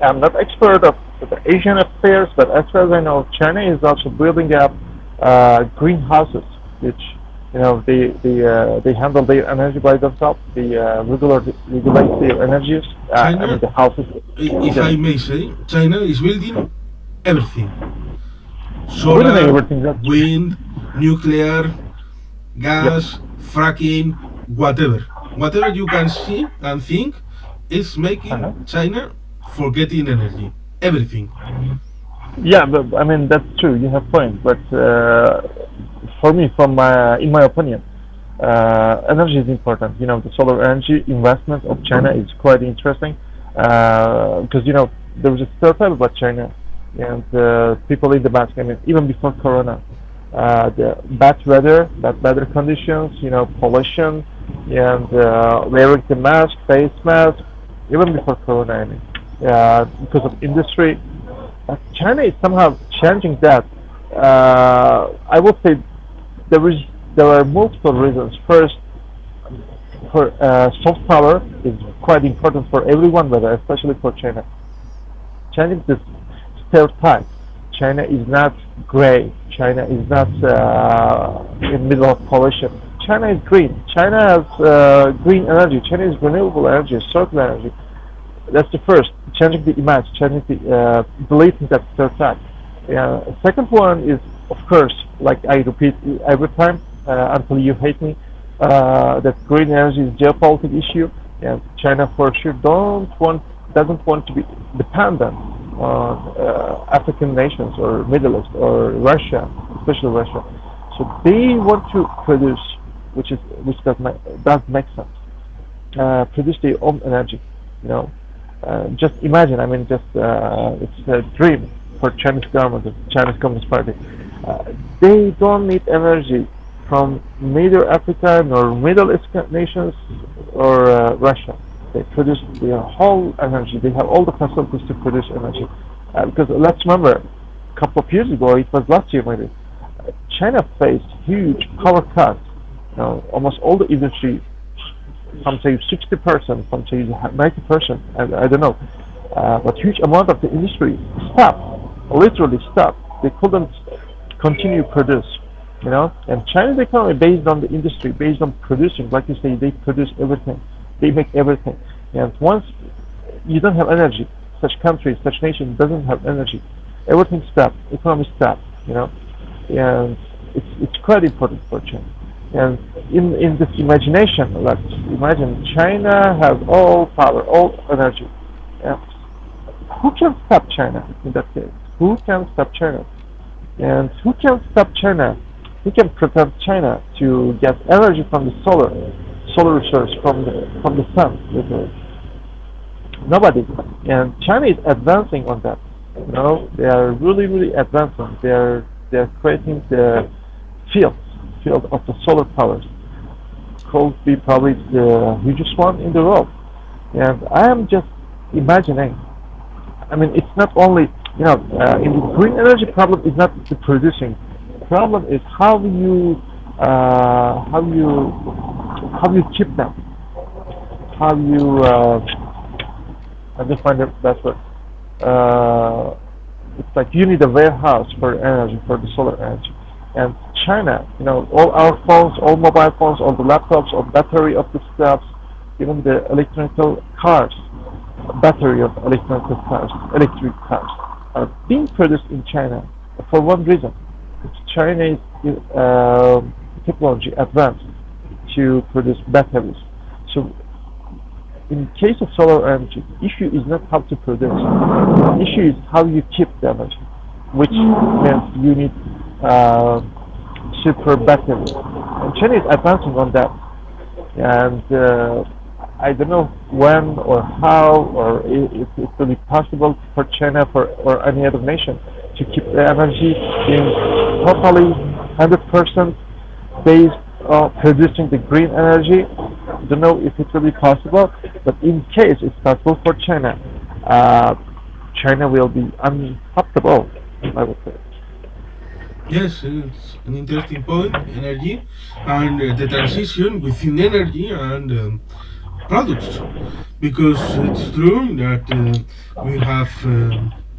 I'm not expert of the Asian affairs, but as far as I know, China is also building up greenhouses, which they handle their energy by themselves. They regulate their energies. China, the houses. if I may say, China is building everything. Building Solar, everything. wind, nuclear, gas, fracking, whatever. Whatever you can see and think is making China forgetting energy. Everything. Yeah, but I mean that's true. You have point, but for me, in my opinion, energy is important. The solar energy investment of China is quite interesting because there was a stereotype about China and people in the mask. I mean, even before Corona, the bad weather conditions, pollution, and wearing the mask, face mask, even before Corona. I mean, because of industry. China is somehow changing that. I would say there is there are multiple reasons. First, for soft power is quite important for everyone, but especially for China. China is this stereotype. China is not gray. China is not in middle of pollution. China is green. China has green energy. China is renewable energy, circular energy. That's the first. Changing the image, changing the deleting that stereotype. Second one is, of course, like I repeat every time until you hate me, that green energy is a geopolitical issue, and China for sure doesn't want to be dependent on African nations or Middle East or Russia, especially Russia. So they want to produce, which does make sense. Produce their own energy. You know, just imagine. I mean, just it's a dream for Chinese government, the Chinese Communist Party. They don't need energy from neither Africa nor Middle East nations or Russia. They produce their whole energy. They have all the facilities to produce energy. Because let's remember, a couple of years ago, it was last year maybe, China faced huge power cuts. You know, almost all the industry, some say 60%, some say 90%, I don't know. But huge amount of the industry stopped, literally stopped. They couldn't continue produce, you know. And China's economy based on the industry, based on producing. Like you say, they produce everything, they make everything. And once you don't have energy, such countries, such nations doesn't have energy, everything stops, economy stops, you know. And it's quite important for China. And in this imagination, let's imagine China has all power, all energy. And who can stop China in that case? Who can stop China? And who can stop China? Who can prevent China to get energy from the solar resource from the sun? Literally. Nobody. And China is advancing on that. You know, they are really advancing. They're creating the field of the solar powers. Could be probably the hugest one in the world. And I am just imagining. I mean, it's not only, you know, in the green energy problem is not the producing. The problem is how you keep them, how you I just find the best word. It's like you need a warehouse for energy, for the solar energy. And China, you know, all our phones, all mobile phones, all the laptops, all battery of the stuff, even the electrical cars, battery of electrical cars, electric cars, are being produced in China for one reason. It's China's technology advanced to produce batteries. So in case of solar energy, the issue is not how to produce. The issue is how you keep the energy, which means you need super batteries. And China is advancing on that. And I don't know when or how or if it will be possible for China or any other nation to keep the energy being totally 100% based on producing the green energy. I don't know if it will be possible, but in case it's possible for China, China will be unstoppable, I would say. Yes, it's an interesting point, energy, and the transition within energy and products, because it's true that we have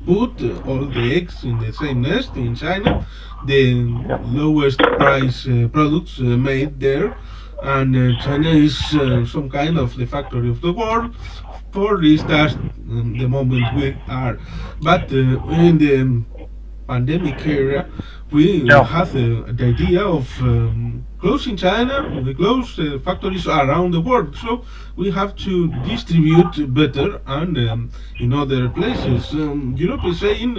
put all the eggs in the same nest in China, the Yeah. lowest price products made there, and China is some kind of the factory of the world. For this, that's the moment we are. But in the pandemic era, we Yeah. had the idea of closing China. We close factories around the world, so we have to distribute better and in other places. Europe is saying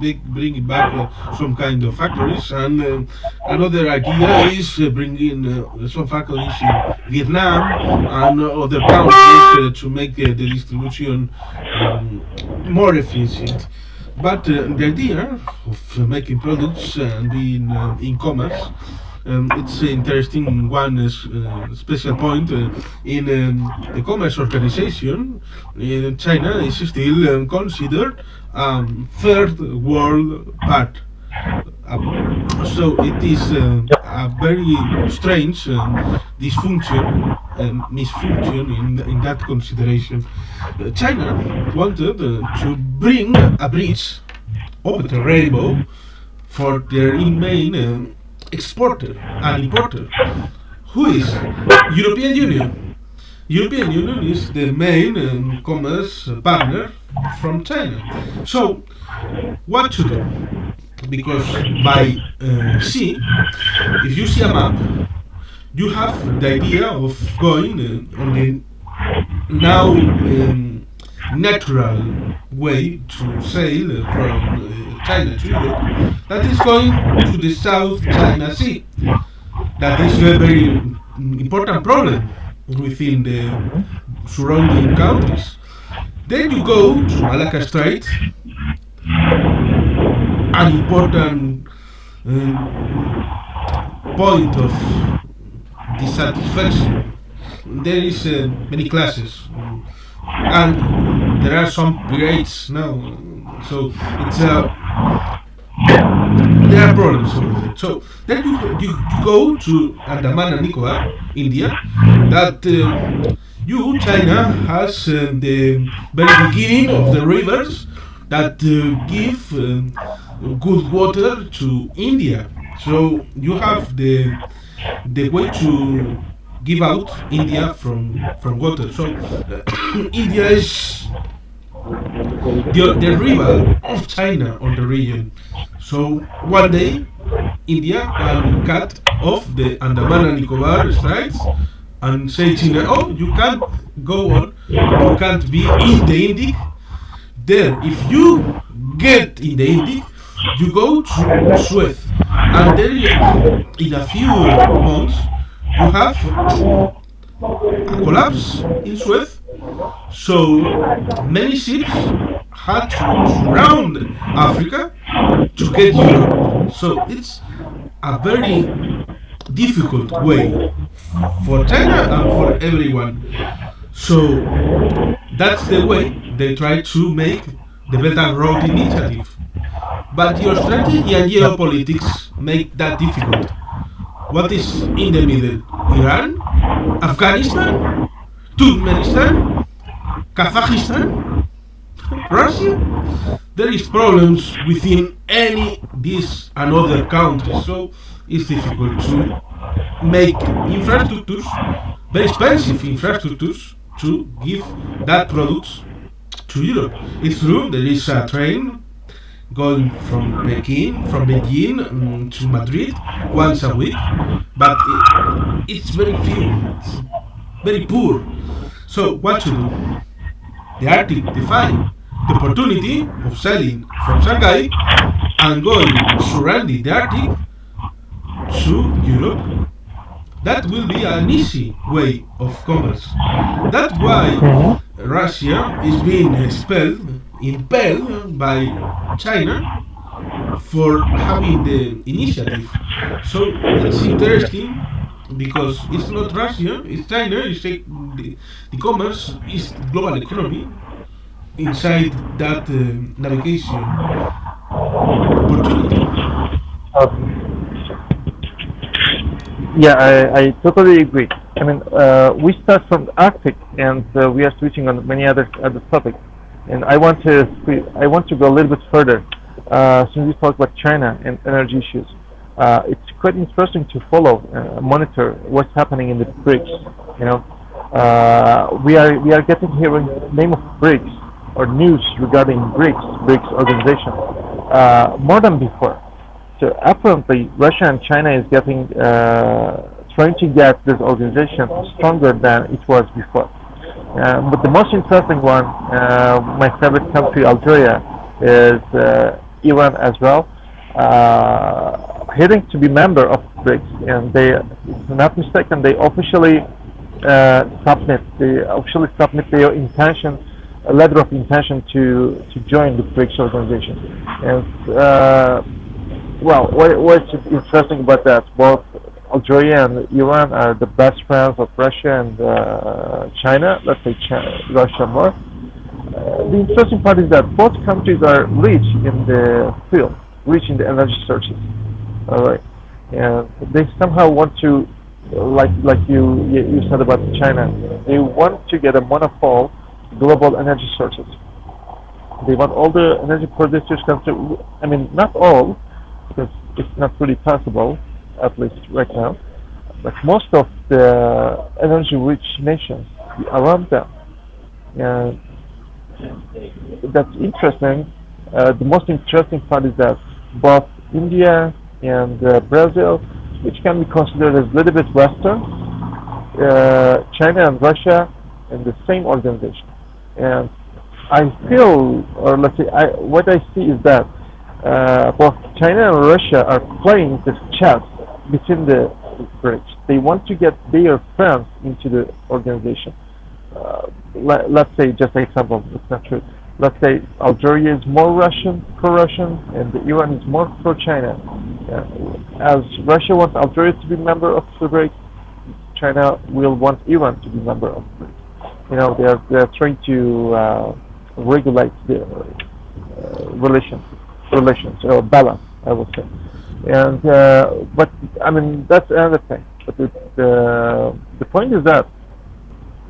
they bring back some kind of factories, and another idea is bringing some factories in Vietnam and other countries to make the distribution more efficient. But the idea of making products and being in commerce It's interesting one special point in the Commerce Organization. China is still considered third world part. So it is a very strange dysfunction and misfunction in that consideration. China wanted to bring a bridge over the rainbow for their main exporter and importer, who is European Union. European Union is the main commerce partner from China. So, what to do? Because by sea, if you see a map, you have the idea of going on the now natural way to sail from China to Europe, that is going to the South China Sea. That is a very important problem within the surrounding countries. Then you go to Malacca Strait, an important point of dissatisfaction. There is many classes, and there are some grades now. So it's there are problems over there. So then you go to Andaman and Nicobar, India, that you China has the very beginning of the rivers that give good water to India. So you have the way to give out India from water. So India is the rival of China on the region. So one day India can cut off the Andaman and Nicobar Straits and say China, oh, you can't go on, you can't be in the Indic. There, if you get in the Indic, you go to Suez, and then in a few months you have a collapse in Suez. So many ships had to surround Africa to get Europe. So it's a very difficult way for China and for everyone. So that's the way they try to make the Belt and Road Initiative. But your strategy and geopolitics make that difficult. What is in the middle? Iran? Afghanistan? Turkmenistan? Kazakhstan? Russia? There is problems within any this and other countries, so it's difficult to make infrastructures, very expensive infrastructures, to give that products to Europe. It's true there is a train going from Beijing to Madrid once a week, but it's very few, it's very poor. So what to do? The Arctic defy the opportunity of sailing from Shanghai and going surrounding the Arctic to Europe. That will be an easy way of commerce. That's why Russia is being impelled by China for having the initiative. So it's interesting because it's not Russia, it's China, the commerce is global economy inside that navigation opportunity. Yeah, I totally agree. I mean, we start from the Arctic, and we are switching on many other topics. And I want to go a little bit further. Since we talk about China and energy issues, it's quite interesting to follow, monitor what's happening in the BRICS. You know, we are getting hearing name of BRICS or news regarding BRICS organization more than before. So apparently, Russia and China is getting trying to get this organization stronger than it was before. But the most interesting one, my favorite country, Algeria, is Iran as well, heading to be member of BRICS, and they, if I'm not mistaken, they officially submit their intention, a letter of intention to join the BRICS organization. And well, what's interesting about that? Both Algeria and Iran are the best friends of Russia and China. Let's say Russia more. The interesting part is that both countries are rich in the field, rich in the energy sources. All right, and they somehow want to, like you said about China, they want to get a monopole global energy sources. They want all the energy producers come to. I mean, not all, because it's not really possible, at least right now. But most of the energy-rich nations around them, and that's interesting. The most interesting part is that both India and Brazil, which can be considered as a little bit Western, China and Russia in the same organization. And I feel, or let's say, what I see is that both China and Russia are playing this chess between the BRICS. They want to get their friends into the organization. Let's say, just an example, it's not true. Let's say Algeria is more Russian, pro-Russian, and Iran is more pro-China. As Russia wants Algeria to be member of the BRICS, China will want Iran to be member of the BRICS. You know, they're trying to regulate the relations or balance, I would say. And but I mean that's another thing. But the point is that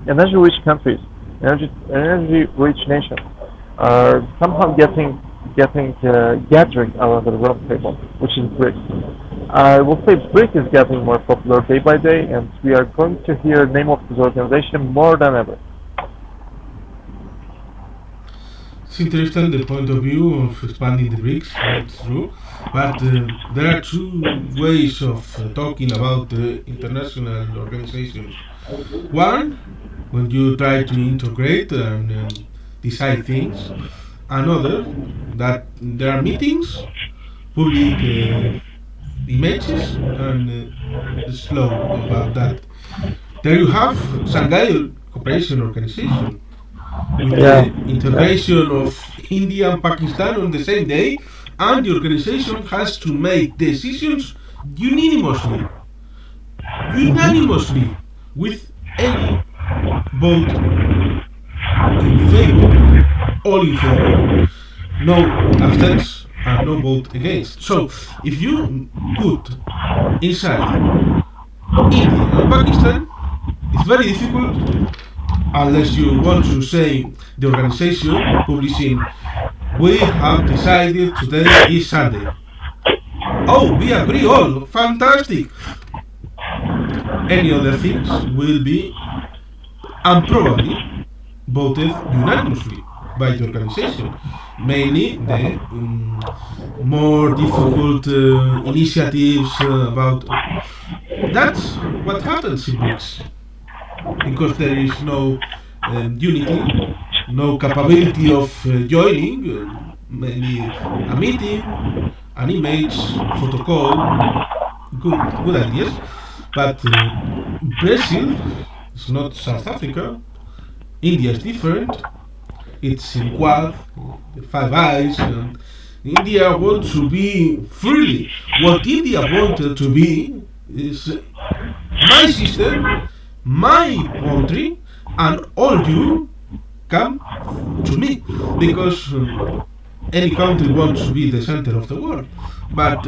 energy-rich countries, energy-rich nations, are somehow gathering around the round table, which is BRICS. I will say BRIC is getting more popular day by day, and we are going to hear the name of this organization more than ever. It's interesting the point of view of expanding the BRICS, that's true. But there are two ways of talking about the international organizations. One, when you try to integrate and decide things. Another, that there are meetings, public images, and slow about that. There you have Shanghai Cooperation Organization, with Yeah, the integration of India and Pakistan on the same day, and the organization has to make decisions unanimously, unanimously, with any vote in favor, all in favor, no abstentions and no vote against. So, if you put inside India and Pakistan, it's very difficult unless you want to say the organization publishing, we have decided today is Sunday. Oh, we agree all, fantastic. Any other things will be, and probably, voted unanimously by the organization. Mainly the more difficult initiatives about. That's what happens in BRICS because there is no unity, no capability of joining, maybe a meeting, an image, photo call, good ideas, but Brazil is not South Africa. India is different. It's in Quad, the Five Eyes, and India wants to be freely. What India wanted to be is my system, my country, and all you come to me because any country wants to be the center of the world, but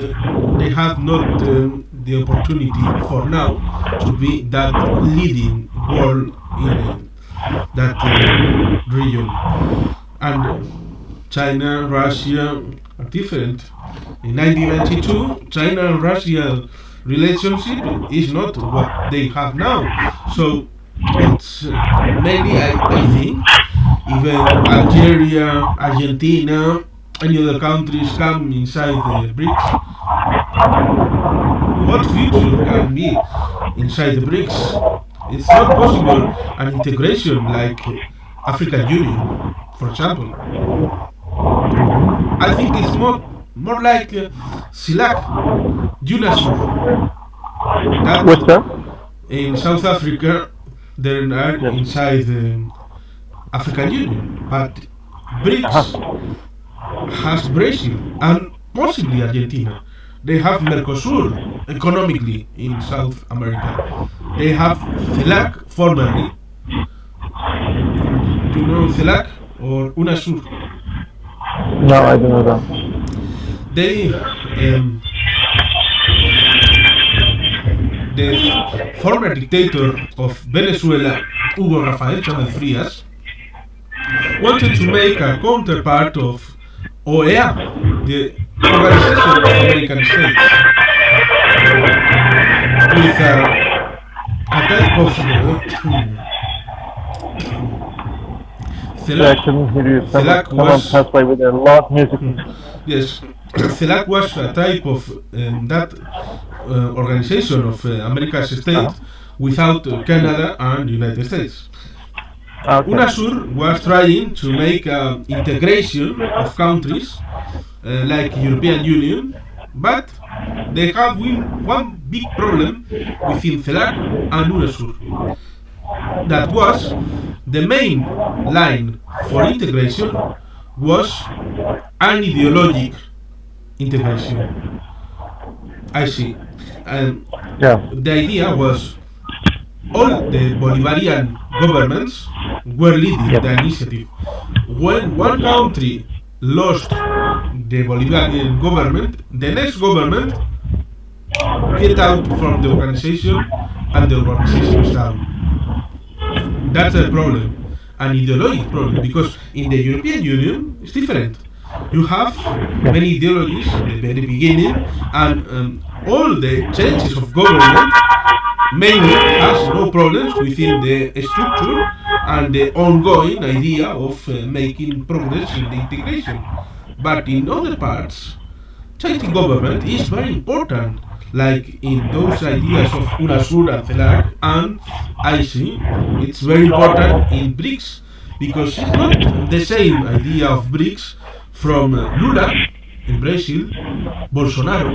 they have not the opportunity for now to be that leading world in that region. And China, Russia are different. In 1992, China and Russia relationship is not what they have now. So it's mainly, I think, even Algeria, Argentina, any other countries come inside the BRICS. What future can be inside the BRICS? It's not possible an integration like African Union, for example. I think it's more like SILAC, UNASUR, that what's that? in South Africa they are Yes. inside the African Union, but BRICS Uh-huh. has Brazil and possibly Argentina. They have Mercosur economically in South America. They have CELAC formerly. Do you know CELAC or UNASUR? No, I don't know that. They, the former dictator of Venezuela, Hugo Rafael Chávez Frías, wanted to make a counterpart of OEA, the Organization of American States, with a type of Yeah, I couldn't hear you. CELAC Someone was passed by with a loud music. yes, CELAC was a type of that organization of America's Uh-huh. state without Canada and United States. Okay. UNASUR was trying to make integration of countries like European Union, but they have one big problem within CELAC and UNASUR. That was the main line for integration was an ideologic integration. I see. And Yeah. the idea was all the Bolivarian governments were leading Yep. the initiative. When one country lost the Bolivarian government, the next government get out from the organization and the organization is down. That's a problem, an ideological problem, because in the European Union it's different. You have many ideologies in the very beginning, and all the changes of government mainly has no problems within the structure and the ongoing idea of making progress in the integration. But in other parts, changing government is very important, like in those ideas of UNASUR and CELAC, and I see it's very important in BRICS because it's not the same idea of BRICS from Lula in Brazil, Bolsonaro.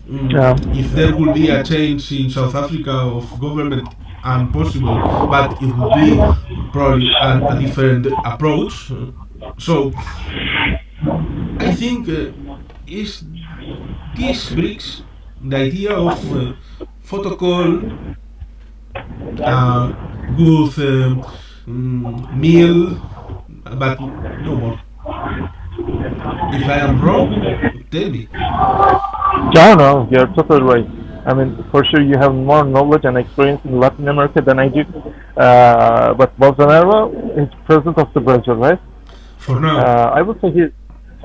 Yeah. If there will be a change in South Africa of government and possible, but it will be probably a different approach. So I think is this BRICS the idea of protocol, good meal, but no more. If I am wrong, tell me. No, no, you're totally right. I mean, for sure, you have more knowledge and experience in Latin America than I do. But Bolsonaro is president of the Brazil, right? For now, I would say he's.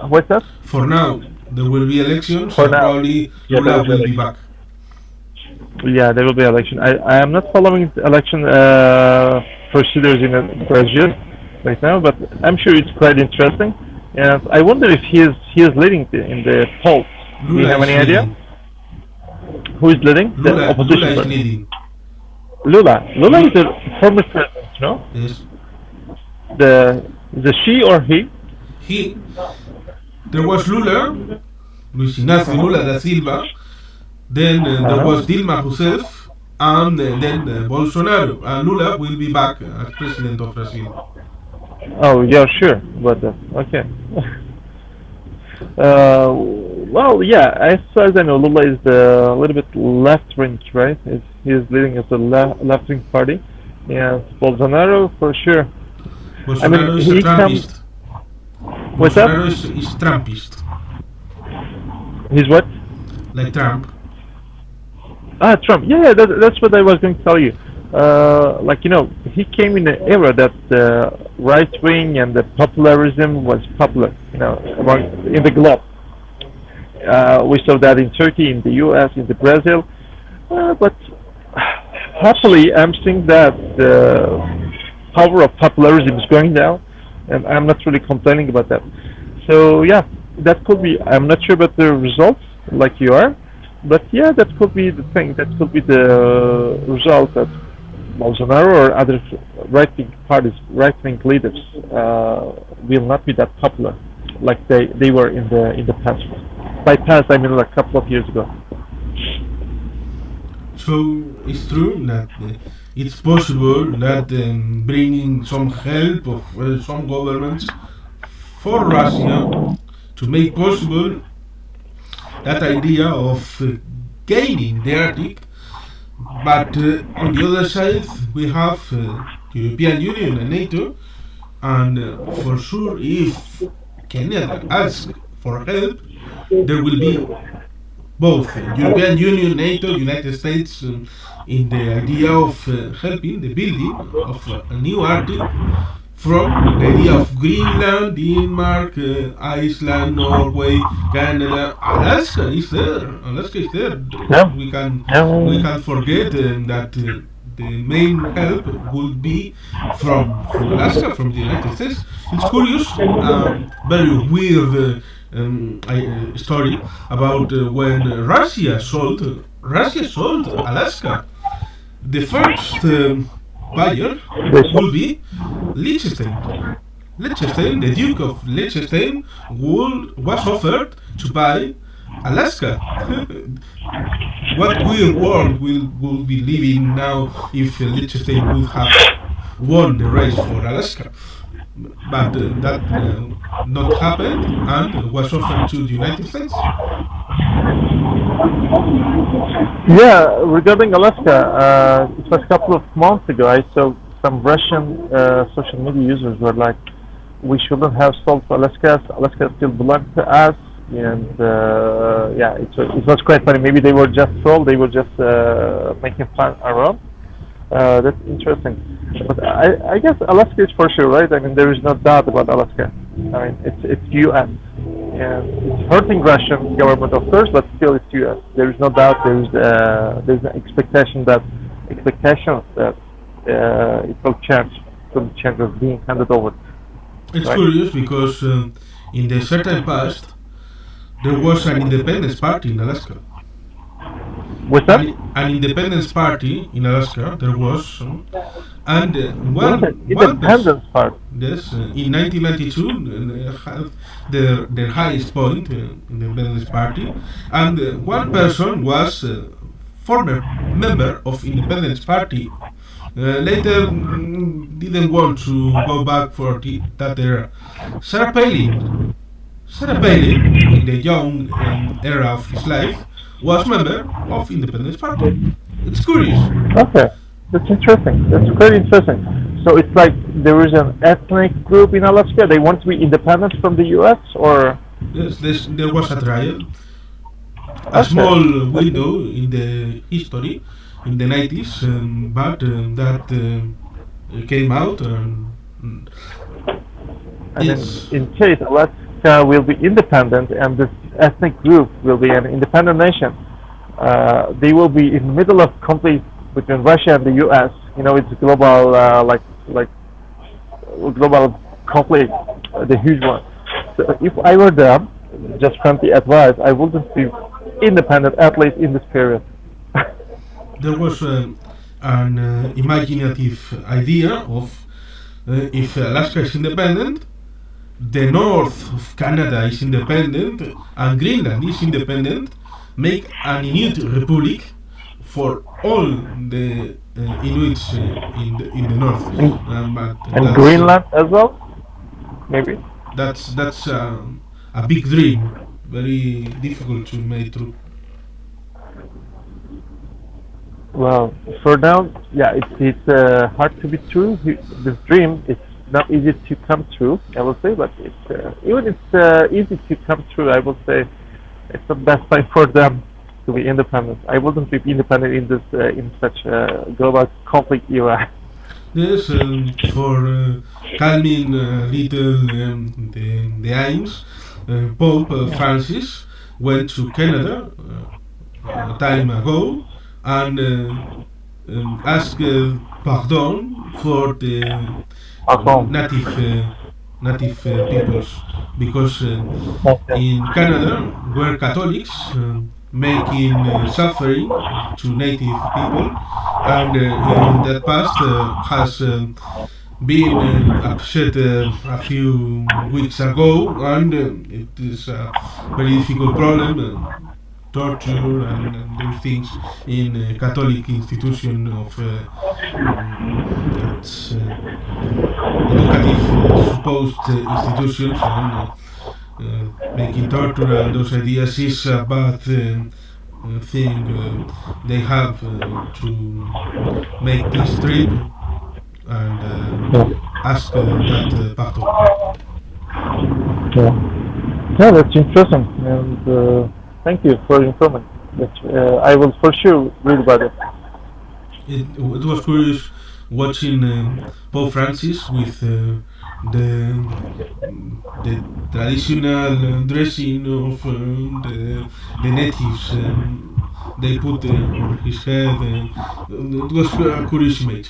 What's that? for now, there will be elections, For so now. probably Yeah, there Lula will be will be election. back. Yeah, there will be election. I am not following the election procedures in Brazil right now, but I'm sure it's quite interesting. And I wonder if he is leading in the polls. Do you Lula have is any idea? leading. Who is leading? The Lula opposition is party. leading. Lula is the former president, no? Yes. The she or he? He. There was Lula, Luis Ignacio Lula da Silva. Then there was Dilma Rousseff, and then Bolsonaro. And Lula will be back as president of Brazil. Oh, yeah, sure. But okay. Well, yeah. As far as I know, Lula is a little bit left wing, right? He's leading as a left wing party, and Bolsonaro for sure. I mean, Bolsonaro is a he comes. Trumpist. What's that? Bolsonaro is Trumpist, He's what? like Trump. Ah, Trump. Yeah, that's what I was going to tell you. Like he came in an era that the right wing and the popularism was popular, among in the globe. We saw that in Turkey, in the U.S., in the Brazil, but happily, I'm seeing that the power of popularism is going down, and I'm not really complaining about that. So yeah, that could be. I'm not sure about the results, like you are, but yeah, that could be the thing. That could be the result that Bolsonaro or other right-wing parties, right-wing leaders will not be that popular like they were in the past. By past, I mean like a couple of years ago. So it's true that it's possible that bringing some help of some governments for Russia to make possible that idea of gaining the Arctic. But on the other side, we have the European Union and NATO, and for sure, if Canada asks for help, there will be both European Union, NATO, United States in the idea of helping the building of a new Arctic from the idea of Greenland, Denmark, Iceland, Norway, Canada, Alaska is there. Alaska is there. Yeah. We can we Yeah. can forget that the main help would be from Alaska, from the United States. It's curious, very weird story about when Russia sold Alaska. The first buyer will be Liechtenstein. Liechtenstein, the Duke of Liechtenstein, was offered to buy Alaska. What weird world will be living now if Liechtenstein would have won the race for Alaska? But that not happened and was offered to the United States. Yeah, regarding Alaska, it was a couple of months ago. I saw some Russian social media users were like, "We shouldn't have sold Alaska. Alaska still belongs to us." And yeah, it was quite funny. Maybe they were just trolled. They were just making fun around. That's interesting. But I guess Alaska is for sure, right? I mean, there is no doubt about Alaska. I mean, it's U.S. and it's hurting Russian government, of course, but still it's U.S. There is no doubt. There's an expectations that it will change. It will change of being handed over, It's right? curious because in the certain past there was an independence party in Alaska. What's that? An independence party in Alaska there was, and What is one it? one person. Independence part. Yes, in 1992 they had their highest point in the independence party, and one person was former member of independence party. Later didn't want to go back for that era. Sarah Palin. Sarah Palin, in the young era of his life, was member of Independence Party. It's curious. Okay, that's interesting. That's quite interesting. So it's like there is an ethnic group in Alaska. They want to be independent from the U.S. or Yes, there was a trial, a okay, small okay. window in the history in the 90s, but that came out. And And yes, in case Alaska will be independent and this ethnic group will be an independent nation, they will be in the middle of conflict between Russia and the U.S. You know, it's a global like global conflict, the huge one. So if I were them, just from the advice, I wouldn't be independent at least in this period. there was an imaginative idea of if Alaska is independent, the north of Canada is independent, and Greenland is independent, make an Inuit republic for all the Inuits in the north. And, But and Greenland as well, maybe. that's a big dream, very difficult to make true. Well, for now, yeah, it's hard to be true. This dream is not easy to come true, I will say, but it's easy to come true. I will say it's the best time for them to be independent. I wouldn't be independent in this in such a global conflict era. Yes, for calming little the aims, Pope Francis went to Canada a time ago and asked pardon for the Awesome. native peoples because Okay. in Canada were Catholics making suffering to native people, and in that past has been upset a few weeks ago, and it is a very difficult problem. Torture and those things in Catholic institution of that's educative supposed institutions, and making torture and those ideas is a bad thing. They have to make this trip and Yeah. ask that pardon. Yeah. Yeah, that's interesting, and thank you for informing. I will for sure read about it. It was curious watching Pope Francis with the traditional dressing of the natives. They put on his head. It was a curious image.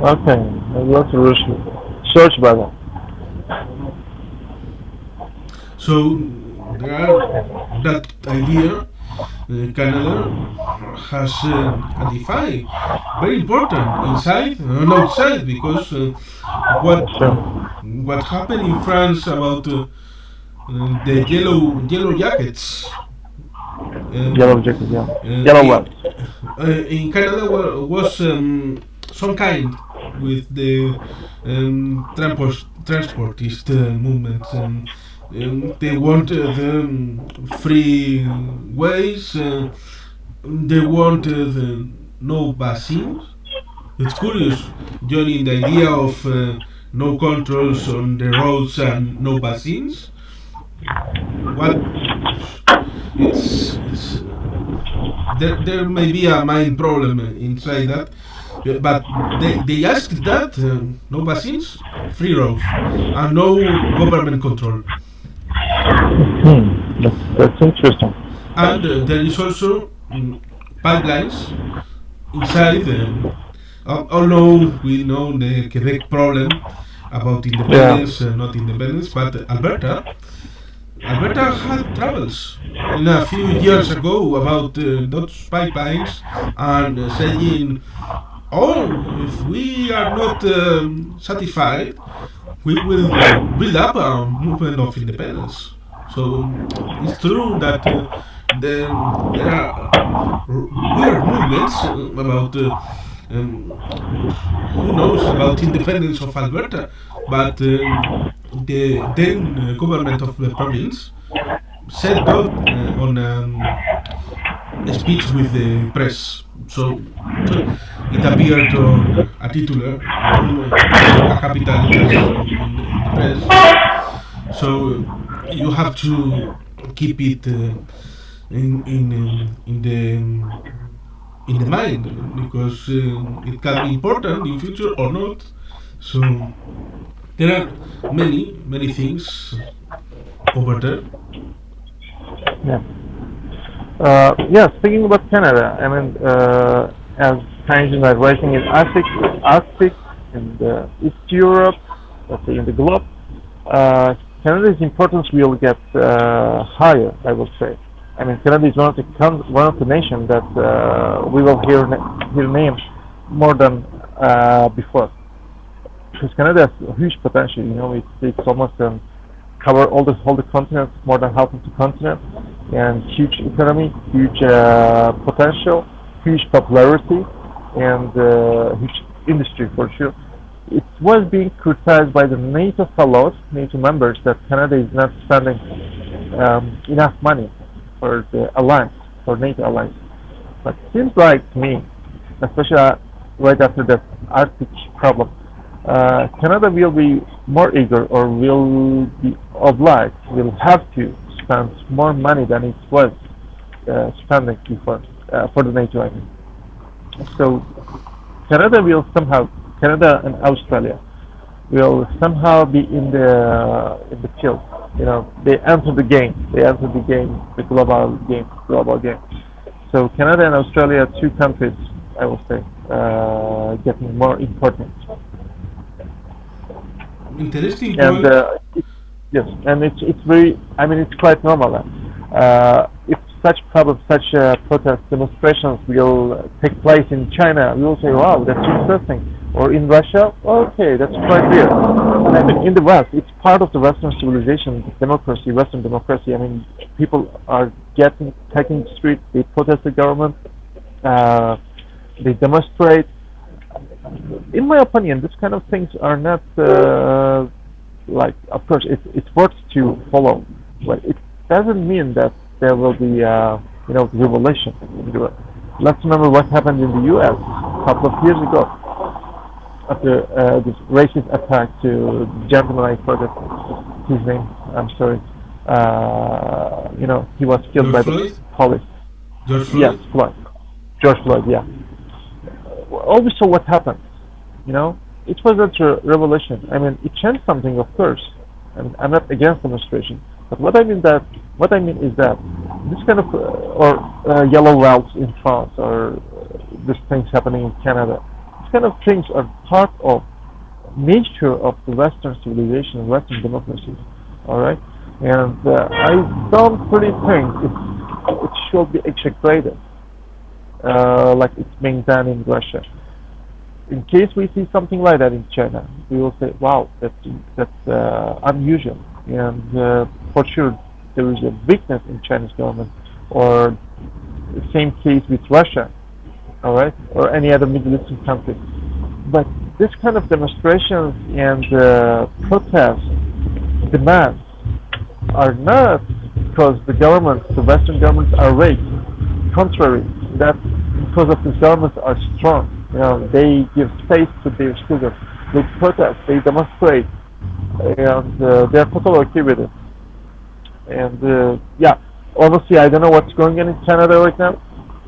Okay, I will to search about So there are that idea. Canada has a defy very important inside and outside because what it. Sure. what happened in France about the yellow jackets Yellow um, jacket, yeah. uh, Yellow i- ones. in Canada was some kind with the transportist movement. They wanted free ways. They wanted no vaccines. It's curious, joining the idea of no controls on the roads and no vaccines. What it's there may be a mind problem inside that, but they asked that no vaccines, free roads, and no government control. That's interesting. And there is also pipelines inside. Although we know the Quebec problem about Yeah. independence, not independence, but Alberta had troubles in a few years ago about those pipelines and saying, "Oh, if we are not satisfied, we will build up a movement of independence." So it's true that there are weird movements about um, who knows about independence of Alberta, but the then government of the province said that on a speech with the press. So it appeared on a titular, a capital letters in the press. So you have to keep it in the mind because it can be important in future or not. So there are many things over there. Yeah. Yeah, speaking about Canada, I mean, as countries are rising in Arctic in East Europe, let's say in the globe, Canada's importance will get higher, I will say. I mean, Canada is one of the nations that we will hear names more than before. Because Canada has a huge potential. You know, it's almost cover all the continents, more than half of the continent, and huge economy, huge potential, huge popularity, and huge industry for sure. It was being criticized by the NATO fellows, NATO members, that Canada is not spending enough money for the alliance, for NATO alliance. But it seems like to me, especially right after the Arctic problem, Canada will be more eager or will be obliged, will have to spend more money than it was spending before for the NATO. I mean. So Canada will somehow, Canada and Australia will somehow be in the field. You know, they enter the game. They enter the game, the global game. So Canada and Australia, two countries, I will say, getting more important. Interesting And point. yes, and it's very. I mean, it's quite normal. If such problems, such protest demonstrations will take place in China, we will say, "Wow, that's interesting." Or in Russia, okay, that's quite weird. I mean, in the West, it's part of the Western civilization, democracy, Western democracy. I mean, people are taking the street, they protest the government, uh, they demonstrate. In my opinion, this kind of things are not like, of course, it's worth to follow, but it doesn't mean that there will be, revelation. Let's remember what happened in the U.S. a couple of years ago after this racist attack to the gentleman, I forgot his name. I'm sorry. He was killed George by the Floyd? police. George Yes, Floyd? Floyd. George Floyd. Yeah. All we saw what happened. You know, it was a revelation. I mean, it changed something, of course. And I'm not against demonstration, but what I mean is that this kind of yellow welts in France or these things happening in Canada, these kind of things are part of nature of the Western civilization, Western democracies. All right, and I don't really think it should be exaggerated like it's being done in Russia. In case we see something like that in China, we will say, "Wow, that's unusual." And for sure, there is a weakness in Chinese government, or the same case with Russia, all right, or any other Middle Eastern country. But this kind of demonstrations and protests, demands, are not because the Western governments are weak. Contrary, that because of these governments are strong. They give space to their citizens. They protest, they demonstrate, and they're totally okay with it. And yeah, honestly, I don't know what's going on in Canada right now.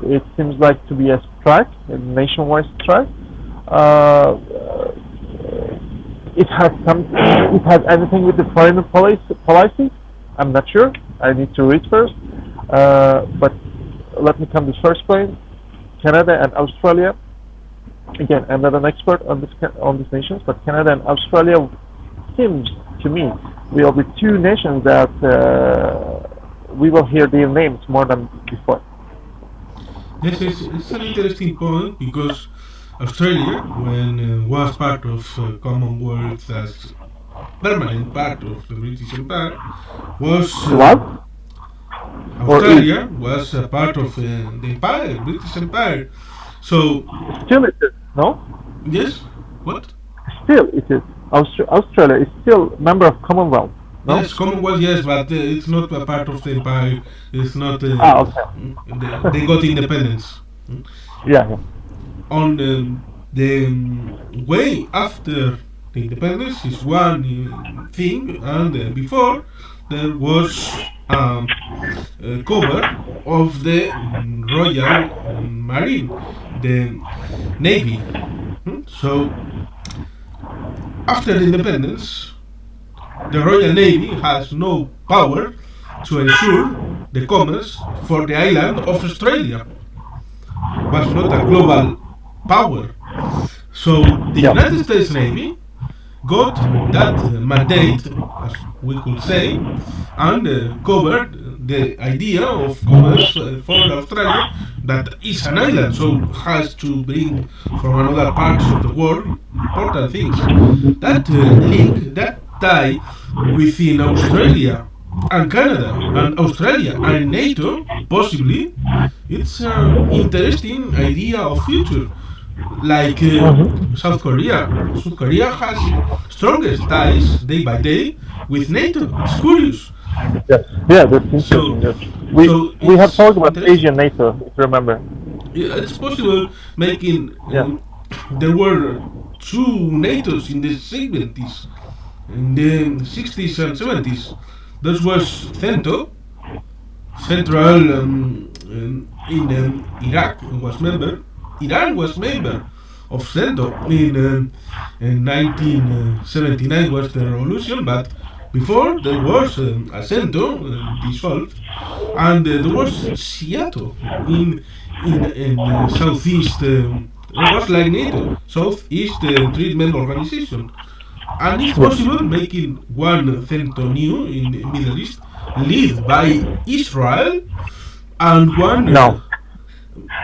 It seems like to be a strike, a nationwide strike. Uh, it has anything with the foreign policy. I'm not sure. I need to read first. But let me come to the first point. Canada and Australia. Again, I'm not an expert on these nations, but Canada and Australia seems to me will be two nations that we will hear their names more than before. Yes, it's an interesting point because Australia, when was part of Commonwealth as permanent part of the British Empire, was Was or is? Australia was a part of the Empire, British Empire. So Still it is. No? yes, what? Still it is. Australia is still member of Commonwealth. No? Yes, Commonwealth, yes, but it's not a part of the empire. It's not. Ah, okay. They got independence. Yeah, yeah. On the way after the independence is one thing, and before there was a cover of the Royal Marine, the Navy. So after the independence, the Royal Navy has no power to ensure the commerce for the island of Australia. Was not a global power. So the Yeah. United States Navy got that mandate, as we could say, and covered the idea of commerce for Australia that is an island, so has to bring from another parts of the world important things. That link, that tie within Australia and Canada and Australia and NATO, possibly, it's an interesting idea of future. Like Mhm. South Korea. South Korea has strongest ties day by day with NATO. It's curious. Yes. Yeah, that's So, interesting. Yes. We have it's talked about Asian interesting. NATO, if you remember. Yeah, it's possible making. Yeah. There were two NATOs in the 70s, in the 60s and 70s. That was CENTO, Central in Iraq was member. Iran was member of CENTO in 1979 was the revolution, but before there was a CENTO dissolved, and there was Seattle in southeast. It was like NATO, Southeast Treatment Organization, and it's Yes. possible making one center new in the Middle East, led by Israel, and one No.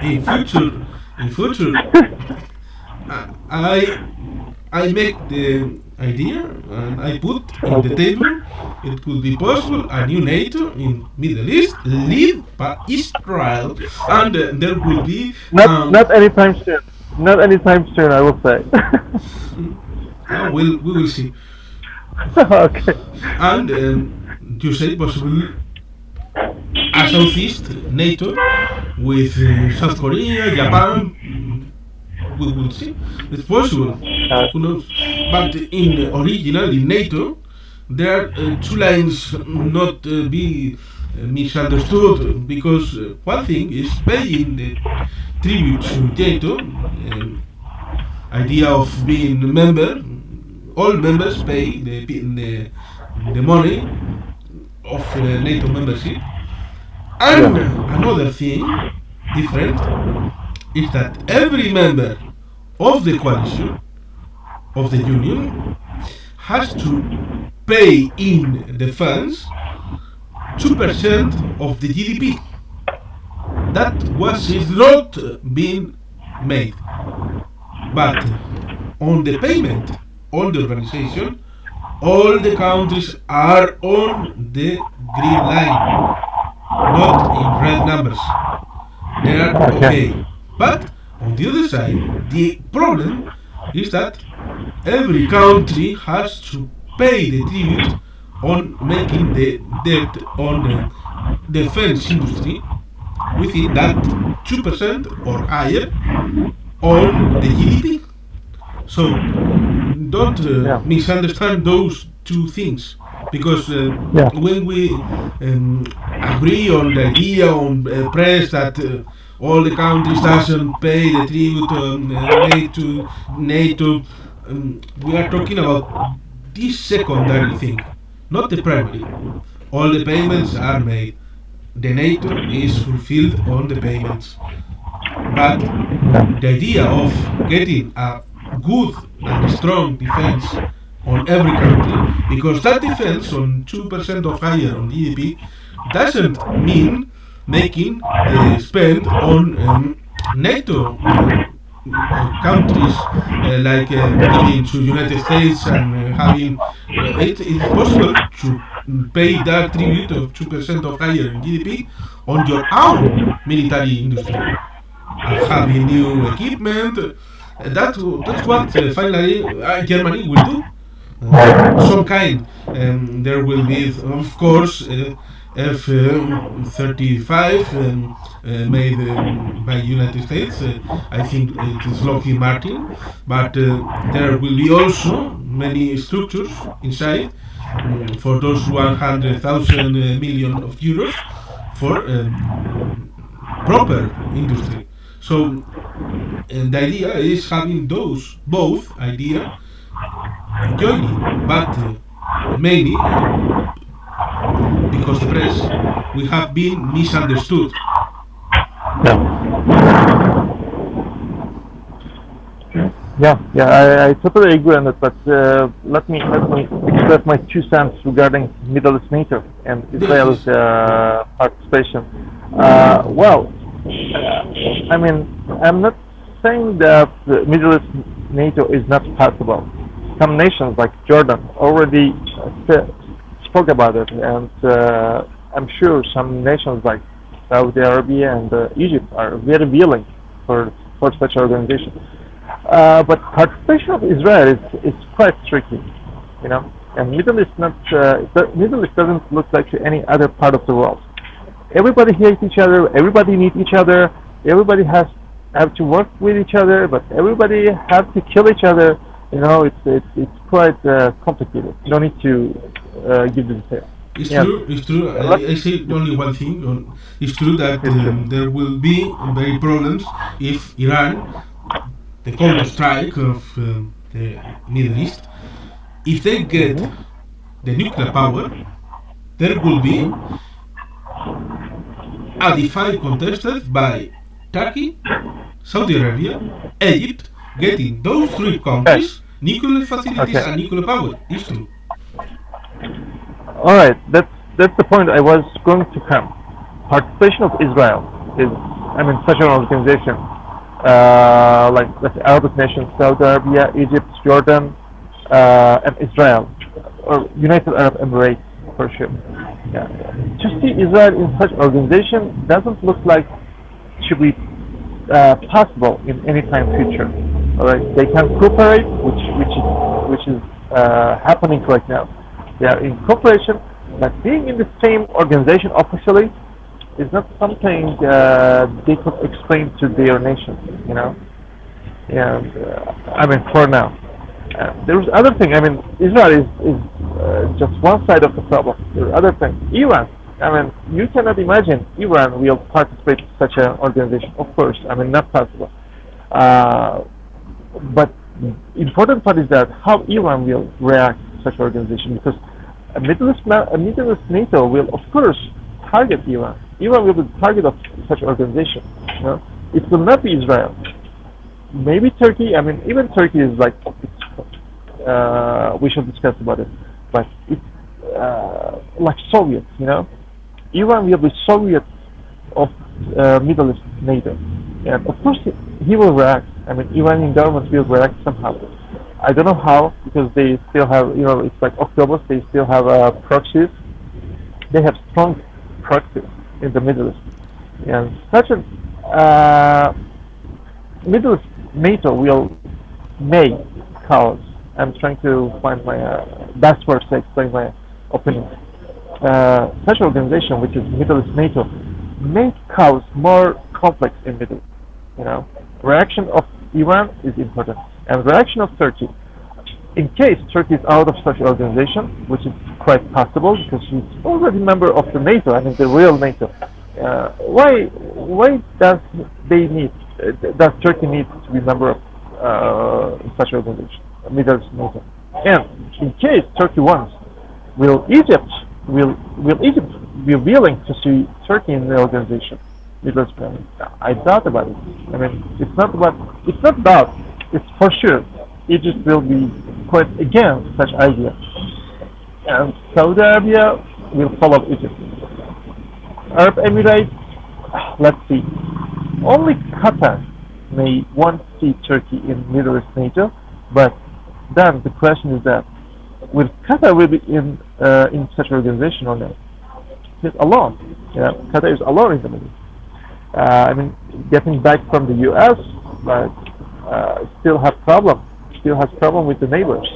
in future. In future, I I make the idea and I put in the Okay. table. It could be possible a new NATO in Middle East, led by Israel, and there will be Not anytime soon. Not anytime soon, I will say. we will see. Okay. And you say possible a Southeast NATO with South Korea, Japan. We will see. It's possible. Who knows? But in original in NATO, there are two lines not be misunderstood because one thing is paying the tribute to NATO. Idea of being a member, all members pay the money of NATO membership. And another thing different is that every member of the coalition, of the union, has to pay in defense 2% of the GDP. That was is not being made. But on the payment, on the organization, all the countries are on the green line, not in red numbers. They are okay. But on the other side, the problem is that every country has to pay the tribute on making the debt on the defense industry within that 2% or higher on the GDP. So don't misunderstand those two things, because when we agree on the idea on press that all the countries doesn't pay the tribute made to NATO, we are talking about this secondary thing, not the primary. All the payments are made. The NATO is fulfilled on the payments. But the idea of getting a good and strong defense on every country, because that defense on 2% of higher on GDP doesn't mean making the spend on NATO countries like giving to United States and having it is possible to pay that tribute of 2% of higher in GDP on your own military industry, having new equipment. That's what finally Germany will do. Some kind. There will be, of course, F-35 made by United States. I think it is Lockheed Martin, but there will be also many structures inside for those 100,000 million of euros for proper industry. So the idea is having those both idea joining, but mainly because the press we have been misunderstood. I totally agree on that. But let me express my 2 cents regarding Middle East NATO and Israel's participation. I mean, I'm not saying that Middle East NATO is not possible. Some nations like Jordan already spoke about it, and I'm sure some nations like Saudi Arabia and Egypt are very willing for such organization. But participation of Israel is quite tricky, you know. And Middle East Middle East doesn't look like any other part of the world. Everybody hates each other. Everybody needs each other. Everybody have to work with each other, but everybody have to kill each other. You know, it's quite complicated. You don't need to give the details. It's true. It's true. I say only one thing. It's true that there will be very problems if Iran, the counter strike of the Middle East, if they get the nuclear power, there will be a defy contested by Turkey, Saudi Arabia, Egypt, getting those three countries nuclear facilities and nuclear power. It's true. All right, that's the point I was going to come. Participation of Israel is, I mean, such an organization like the Arabic nations, Saudi Arabia, Egypt, Jordan, and Israel, or United Arab Emirates for sure. Yeah. To see Israel in such organization doesn't look like should be possible in any time future. All right, they can cooperate, which is happening right now. They are in cooperation, but being in the same organization officially is not something they could explain to their nation, you know. And I mean, for now. There's other thing. I mean, Israel is just one side of the problem. There's other thing. Iran. I mean, you cannot imagine Iran will participate in such an organization. Of course, I mean, not possible. Uh, but important part is that how Iran will react to such organization because a Middle East NATO will of course target Iran. Iran will be the target of such organization. You know? It will not be Israel. Maybe Turkey. I mean, even Turkey is like we should discuss about it. But it's like Soviet, you know. Iran will be Soviet of Middle East NATO, and of course he will react. I mean, Iranian government will react somehow. I don't know how because they still have, you know, it's like October. They still have proxies. They have strong proxies in the Middle East, and such a Middle East NATO will may cause. I'm trying to find my best words to explain my opinion. Such organization, which is Middle East NATO, may cause more conflicts in Middle East. You know, reaction of Iran is important, and reaction of Turkey. In case Turkey is out of such organization, which is quite possible because she's already member of the NATO, I mean the real NATO. Why does Turkey need to be member of such organization, Middle East NATO? And in case Turkey wants, will Egypt be willing to see Turkey in the organization? Middle East family. I doubt about it. I mean, it's not doubt. It's for sure. Egypt will be quite against such idea, and Saudi Arabia will follow Egypt. Arab Emirates, let's see. Only Qatar may want to see Turkey in Middle East NATO, but then the question is that will Qatar will be in such organization or not? It's alone. Yeah, Qatar is alone in the Middle East. I mean, getting back from the U.S., but still has problem with the neighbors,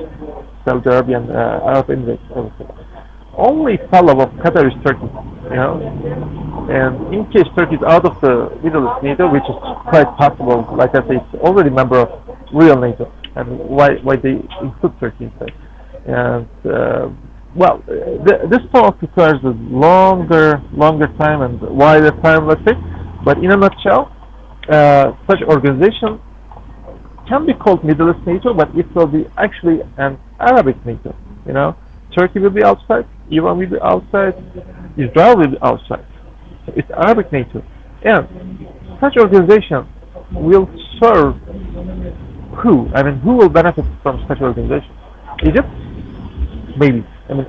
Saudi Arabia and Arab Emirates. Only fellow of Qatar is Turkey, you know. And in case Turkey is out of the Middle East NATO, which is quite possible, like I say, it's already member of real NATO, and why they include Turkey inside. And this talk requires a longer time and wider time, let's say. But in a nutshell, such organization can be called Middle East NATO, but it will be actually an Arabic NATO. You know, Turkey will be outside, Iran will be outside, Israel will be outside. So it's Arabic NATO, and such organization will serve who? I mean, who will benefit from such organization? Egypt, maybe. I mean,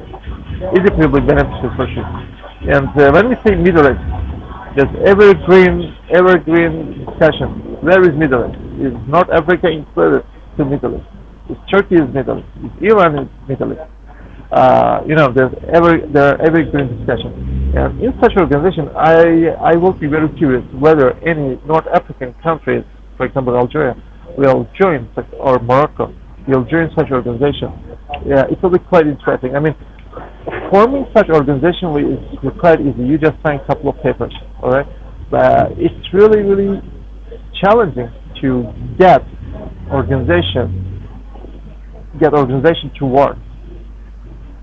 Egypt will be beneficial for sure. And when we say Middle East, there's evergreen discussion. Where is Middle East? Is North Africa included to Middle East? Is Turkey is Middle East? Is Iran is Middle East? You know, there are evergreen discussion. And in such organization, I will be very curious whether any North African countries, for example Algeria, will join such, or Morocco will join such organization. Yeah, it will be quite interesting. I mean, forming such organization is quite easy. You just sign a couple of papers, all right? But it's really challenging to get organization to work.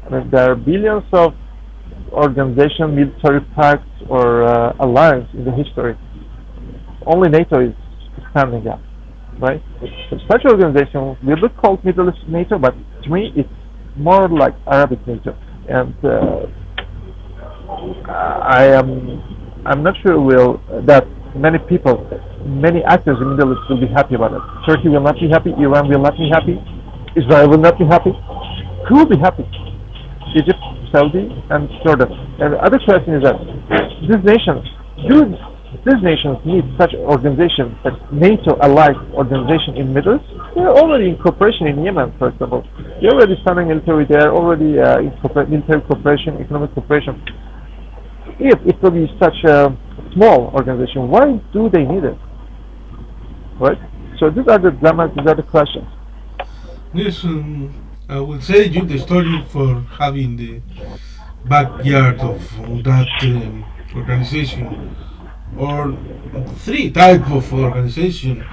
I mean, there are billions of organization, military pacts, or alliance in the history. Only NATO is standing up, right? So such organization will be called Middle East NATO, but to me it's more like Arabic NATO. And I'm not sure that many actors in the Middle East will be happy about it. Turkey will not be happy, Iran will not be happy, Israel will not be happy. Who will be happy? Egypt, Saudi, and Jordan. And the other question is that these nations need such organization, such NATO-allied organization in the Middle East? They are already in cooperation in Yemen, for example. They're already standing military there, already in military cooperation, economic cooperation. If it will be such a small organization, why do they need it? Right? So these are the dilemmas, these are the questions. Yes, I will say you the story for having the backyard of that organization, or three type of organization.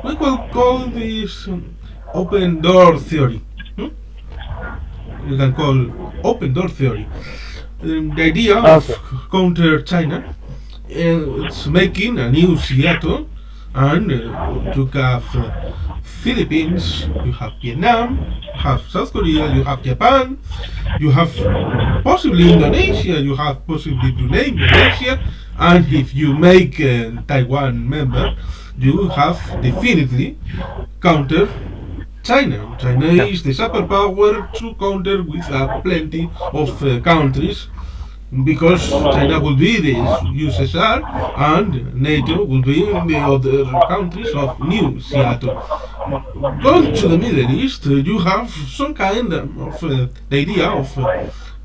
We will call this open door theory. Hmm? We can call open door theory. The idea of Okay. counter China, it's making a new Seattle, and you have Philippines, you have Vietnam, you have South Korea, you have Japan, you have possibly Indonesia, you have possibly Brunei, Malaysia, and if you make Taiwan member, you have definitely counter China. China Yeah. is the superpower to counter with plenty of countries, because China will be the USSR and NATO will be the other countries of New Seattle. Going to the Middle East, you have some kind of the idea of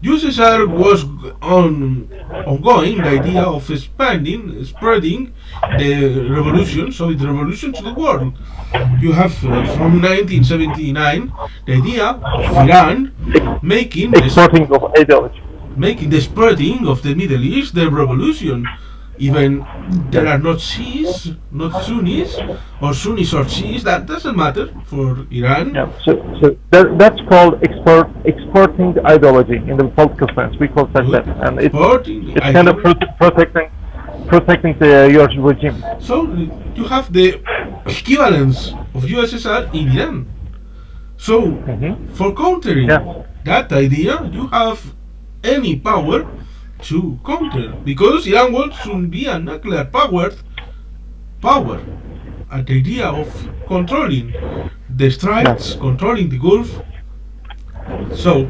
USSR was ongoing, the idea of expanding, spreading the revolution, Soviet revolution, to the world. You have from 1979 the idea of Iran making Exporting of ideology. the spreading of the Middle East, the revolution. Even there are not Shiis, not Sunnis, or Sunnis or Shiis, that doesn't matter for Iran. Yeah. That's called exporting ideology in the political sense. We call it like that, and Supporting it's kind of protecting your regime. So you have the equivalence of USSR in Iran. So Hmm. for countering Yeah. that idea, you have any power to counter, because Iran wants to be a nuclear power. And the idea of controlling the Straits, controlling the Gulf. So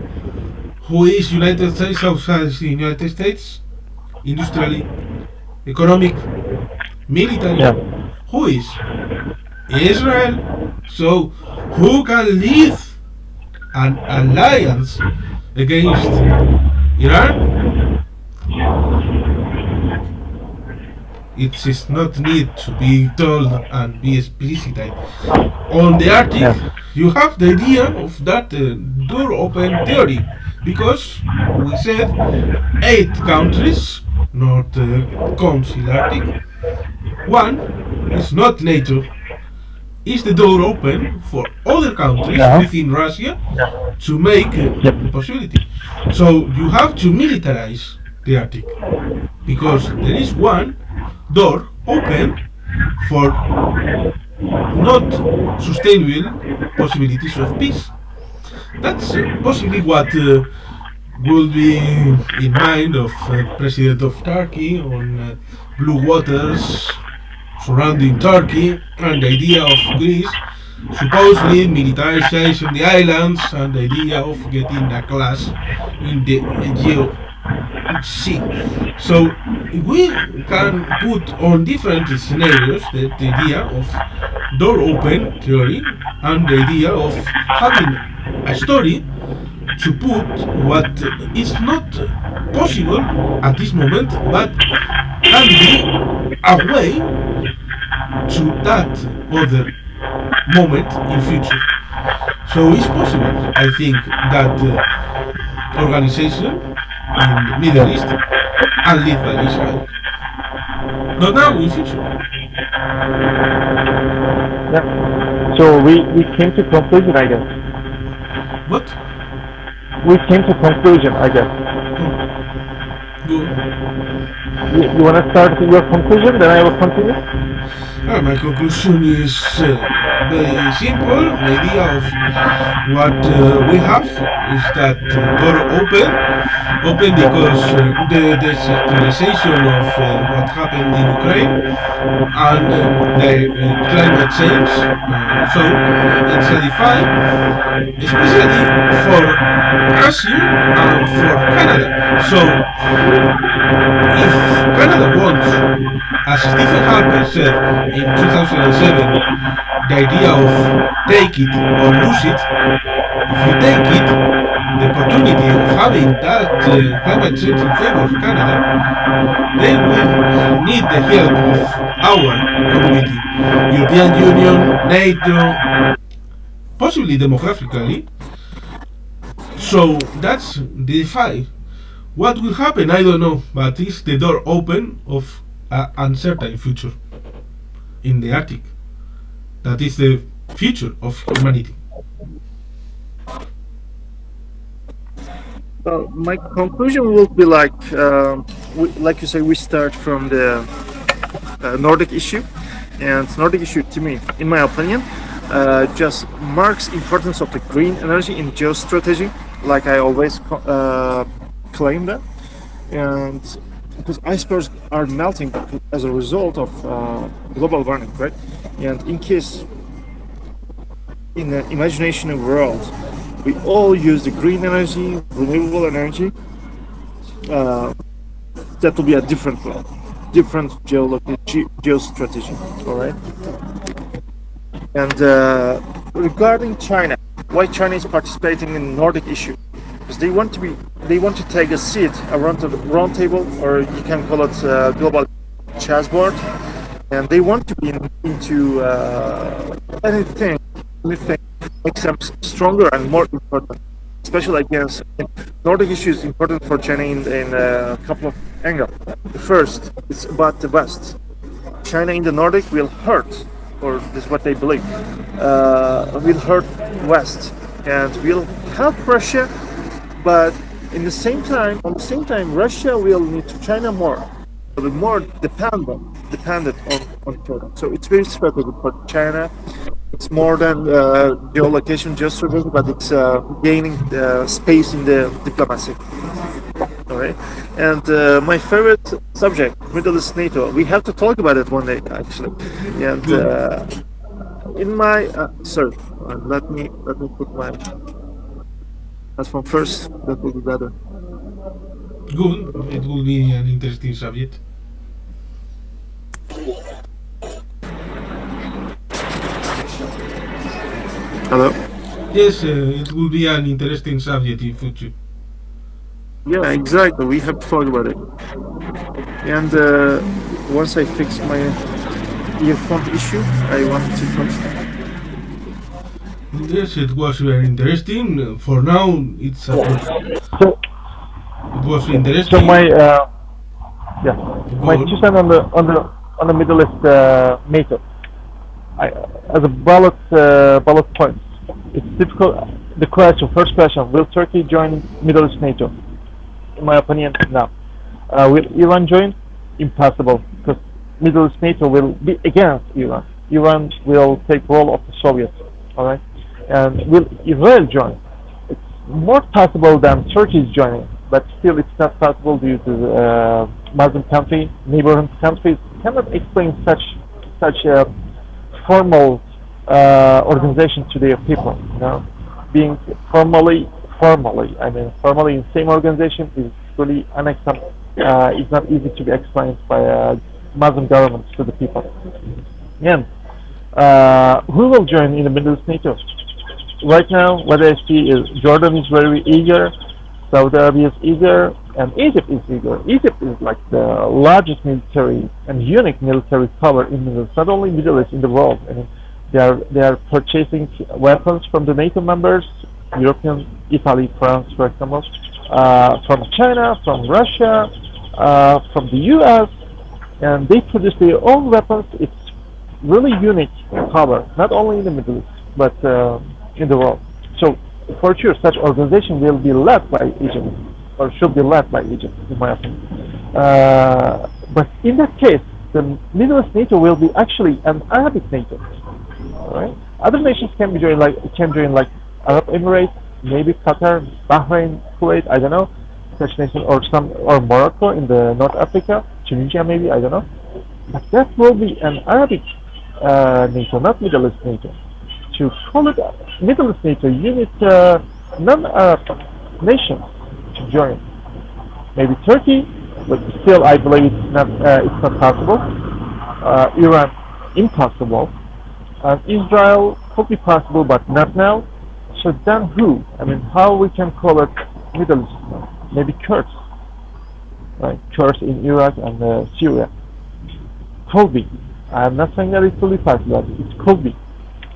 who is United States outside the United States? Industrially, economic, military. Yeah. Who is? Israel. So who can lead an alliance against Iran? It is not need to be told and be explicit. On the Arctic, Yeah. you have the idea of that door open theory, because we said 8 countries, not Council Arctic. One is not NATO. Is the door open for other countries Yeah. within Russia Yeah. to make Yep. the possibility? So you have to militarize the Arctic, because there is one door open for not sustainable possibilities of peace. That's possibly what will be in mind of President of Turkey on blue waters surrounding Turkey, and the idea of Greece supposedly militarization the islands, and the idea of getting a class in the Aegean Sea. So we can put on different scenarios the idea of door open theory, and the idea of having a story to put what is not possible at this moment, but can be a way to that other moment in future. So it's possible, I think, that organization in the Middle East and led by Israel. Not now, in future. Yeah. So we came to conclusion, I guess. What? We came to conclusion, I guess. Good. You want to start with your conclusion, then I will continue? My conclusion is very simple. The idea of what we have is that door open because the decentralization of what happened in Ukraine and the climate change. So it's a defy, especially for Russia and for Canada. So if Canada wants, as Stephen Harper said in 2007, the idea of take it or lose it, if you take it, the opportunity of having that climate change in favor of Canada, they will need the help of our community, European Union, NATO, possibly demographically, So that's the defy. What will happen? I don't know, but it's the door open of an uncertain future in the Arctic. That is the future of humanity. Well, my conclusion will be like you say, we start from the Nordic issue, and Nordic issue to me, in my opinion, just marks importance of the green energy in geostrategy, like I always claim that, and because icebergs are melting as a result of global warming, right? And in case in the imagination world, we all use the green energy, renewable energy, that will be a different world, different geostrategy, all right? And regarding China, why China is participating in Nordic issue? Because they want to take a seat around the round table, or you can call it global chessboard, and they want to be into anything makes them stronger and more important. Especially against Nordic issue is important for China in a couple of angles. The first, it's about the West. China in the Nordic will hurt, or this is what they believe, will hurt West and will help Russia, but on the same time, Russia will need to China more, will be more dependent on each other. So it's very strategic for China. It's more than geolocation, geostrategy, but it's gaining space in the diplomacy. All right, and my favorite subject, Middle East NATO. We have to talk about it one day, actually. And in my let me put my headphone first. That will be better. Good. It will be an interesting subject. Hello. Yes, it will be an interesting subject in future. Yeah, exactly. We have to talk about it. And once I fix my earphone issue, I want to continue. Yes, it was very interesting. For now, it's So, it was so interesting. my Go on. 2 cents on the Middle East NATO. As a ballot points, it's difficult. The first question: will Turkey join Middle East NATO? In my opinion, no. Will Iran join? Impossible, because Middle East NATO will be against Iran. Iran will take role of the Soviets, all right. And will Israel join? It's more possible than Turkey is joining, but still it's not possible due to Muslim country, neighboring countries cannot explain such a formal organization to their people. You know, being formally in same organization is really unacceptable. It's not easy to be explained by Muslim governments to the people. And who will join in the Middle East NATO? Right now, what I see is Jordan is very eager, Saudi Arabia is eager, and Egypt is eager. Egypt is like the largest military and unique military power in the Middle East, not only Middle East, in the world. I mean, they are purchasing weapons from the NATO members, European, Italy, France, for example, from China, from Russia, from the US, and they produce their own weapons. It's really unique power, not only in the Middle East, but in the world. So, for sure, such organization will be led by Egypt, or should be led by Egypt, in my opinion. But in that case, the Middle East NATO will be actually an Arabic NATO. Right? Other nations can join like Arab Emirates, maybe Qatar, Bahrain, Kuwait, I don't know, such nation, or Morocco in the North Africa, Tunisia maybe, I don't know. But that will be an Arabic NATO, not Middle East NATO. To call it Middle East NATO, you need non-Arab nations to join. Maybe Turkey, but still I believe it's not possible. Iran, impossible. Israel could be possible, but not now. So then who? I mean, how we can call it Middle East? Maybe Kurds, right? Kurds in Iraq and Syria. Could be. I'm not saying that it will be possible, but it could be.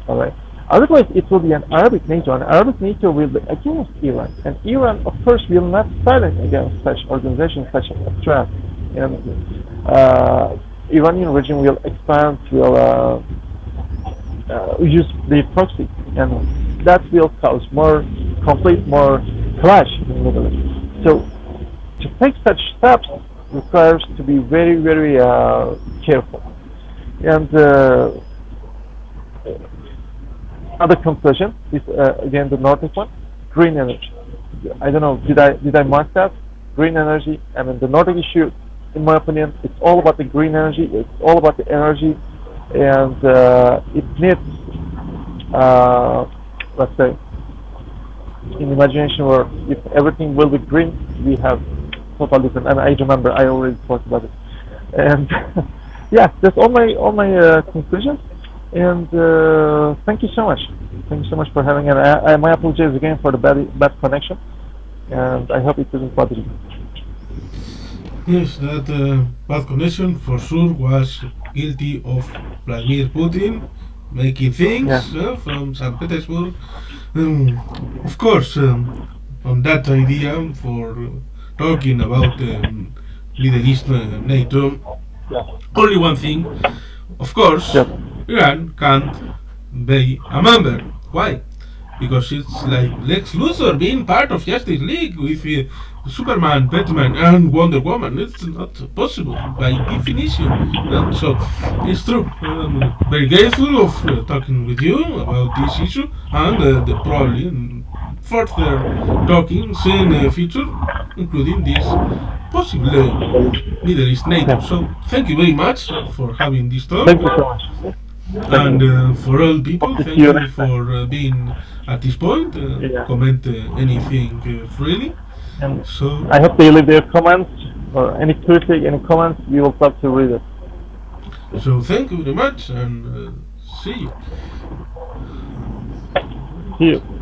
All right. Otherwise, it will be an Arabic NATO, and Arabic NATO will be against Iran. And Iran, of course, will not silence against such organizations, such a threat. And Iranian regime will expand, will use the proxy, and that will cause more conflict, more clash in the Middle East. So, to take such steps requires to be very, very careful. And other conclusion is again the Nordic one, green energy. I don't know, did I mark that? Green energy. I mean, the Nordic issue, in my opinion, it's all about the green energy. It's all about the energy, and it needs, let's say, in imagination where if everything will be green, we have total different. And I remember I already talked about it. And yeah, that's all my conclusions. And thank you so much. Thank you so much for having it. My apologies again for the bad connection, and I hope it doesn't bother you. Yes, that bad connection for sure was guilty of Vladimir Putin making things from St. Petersburg. Of course, on that idea for talking about Middle East NATO, only one thing, of course, Iran can't be a member. Why? Because it's like Lex Luthor being part of Justice League with Superman, Batman, and Wonder Woman. It's not possible by definition. So it's true. I'm very grateful of talking with you about this issue, and probably further talking in the future, including this possible Middle East NATO. So thank you very much for having this talk. Thank you so much. And for all people, thank you for being at this point. Comment anything freely. And So, I hope they leave their comments or any critique, any comments. We will love to read it. so thank you very much, and see you. See you.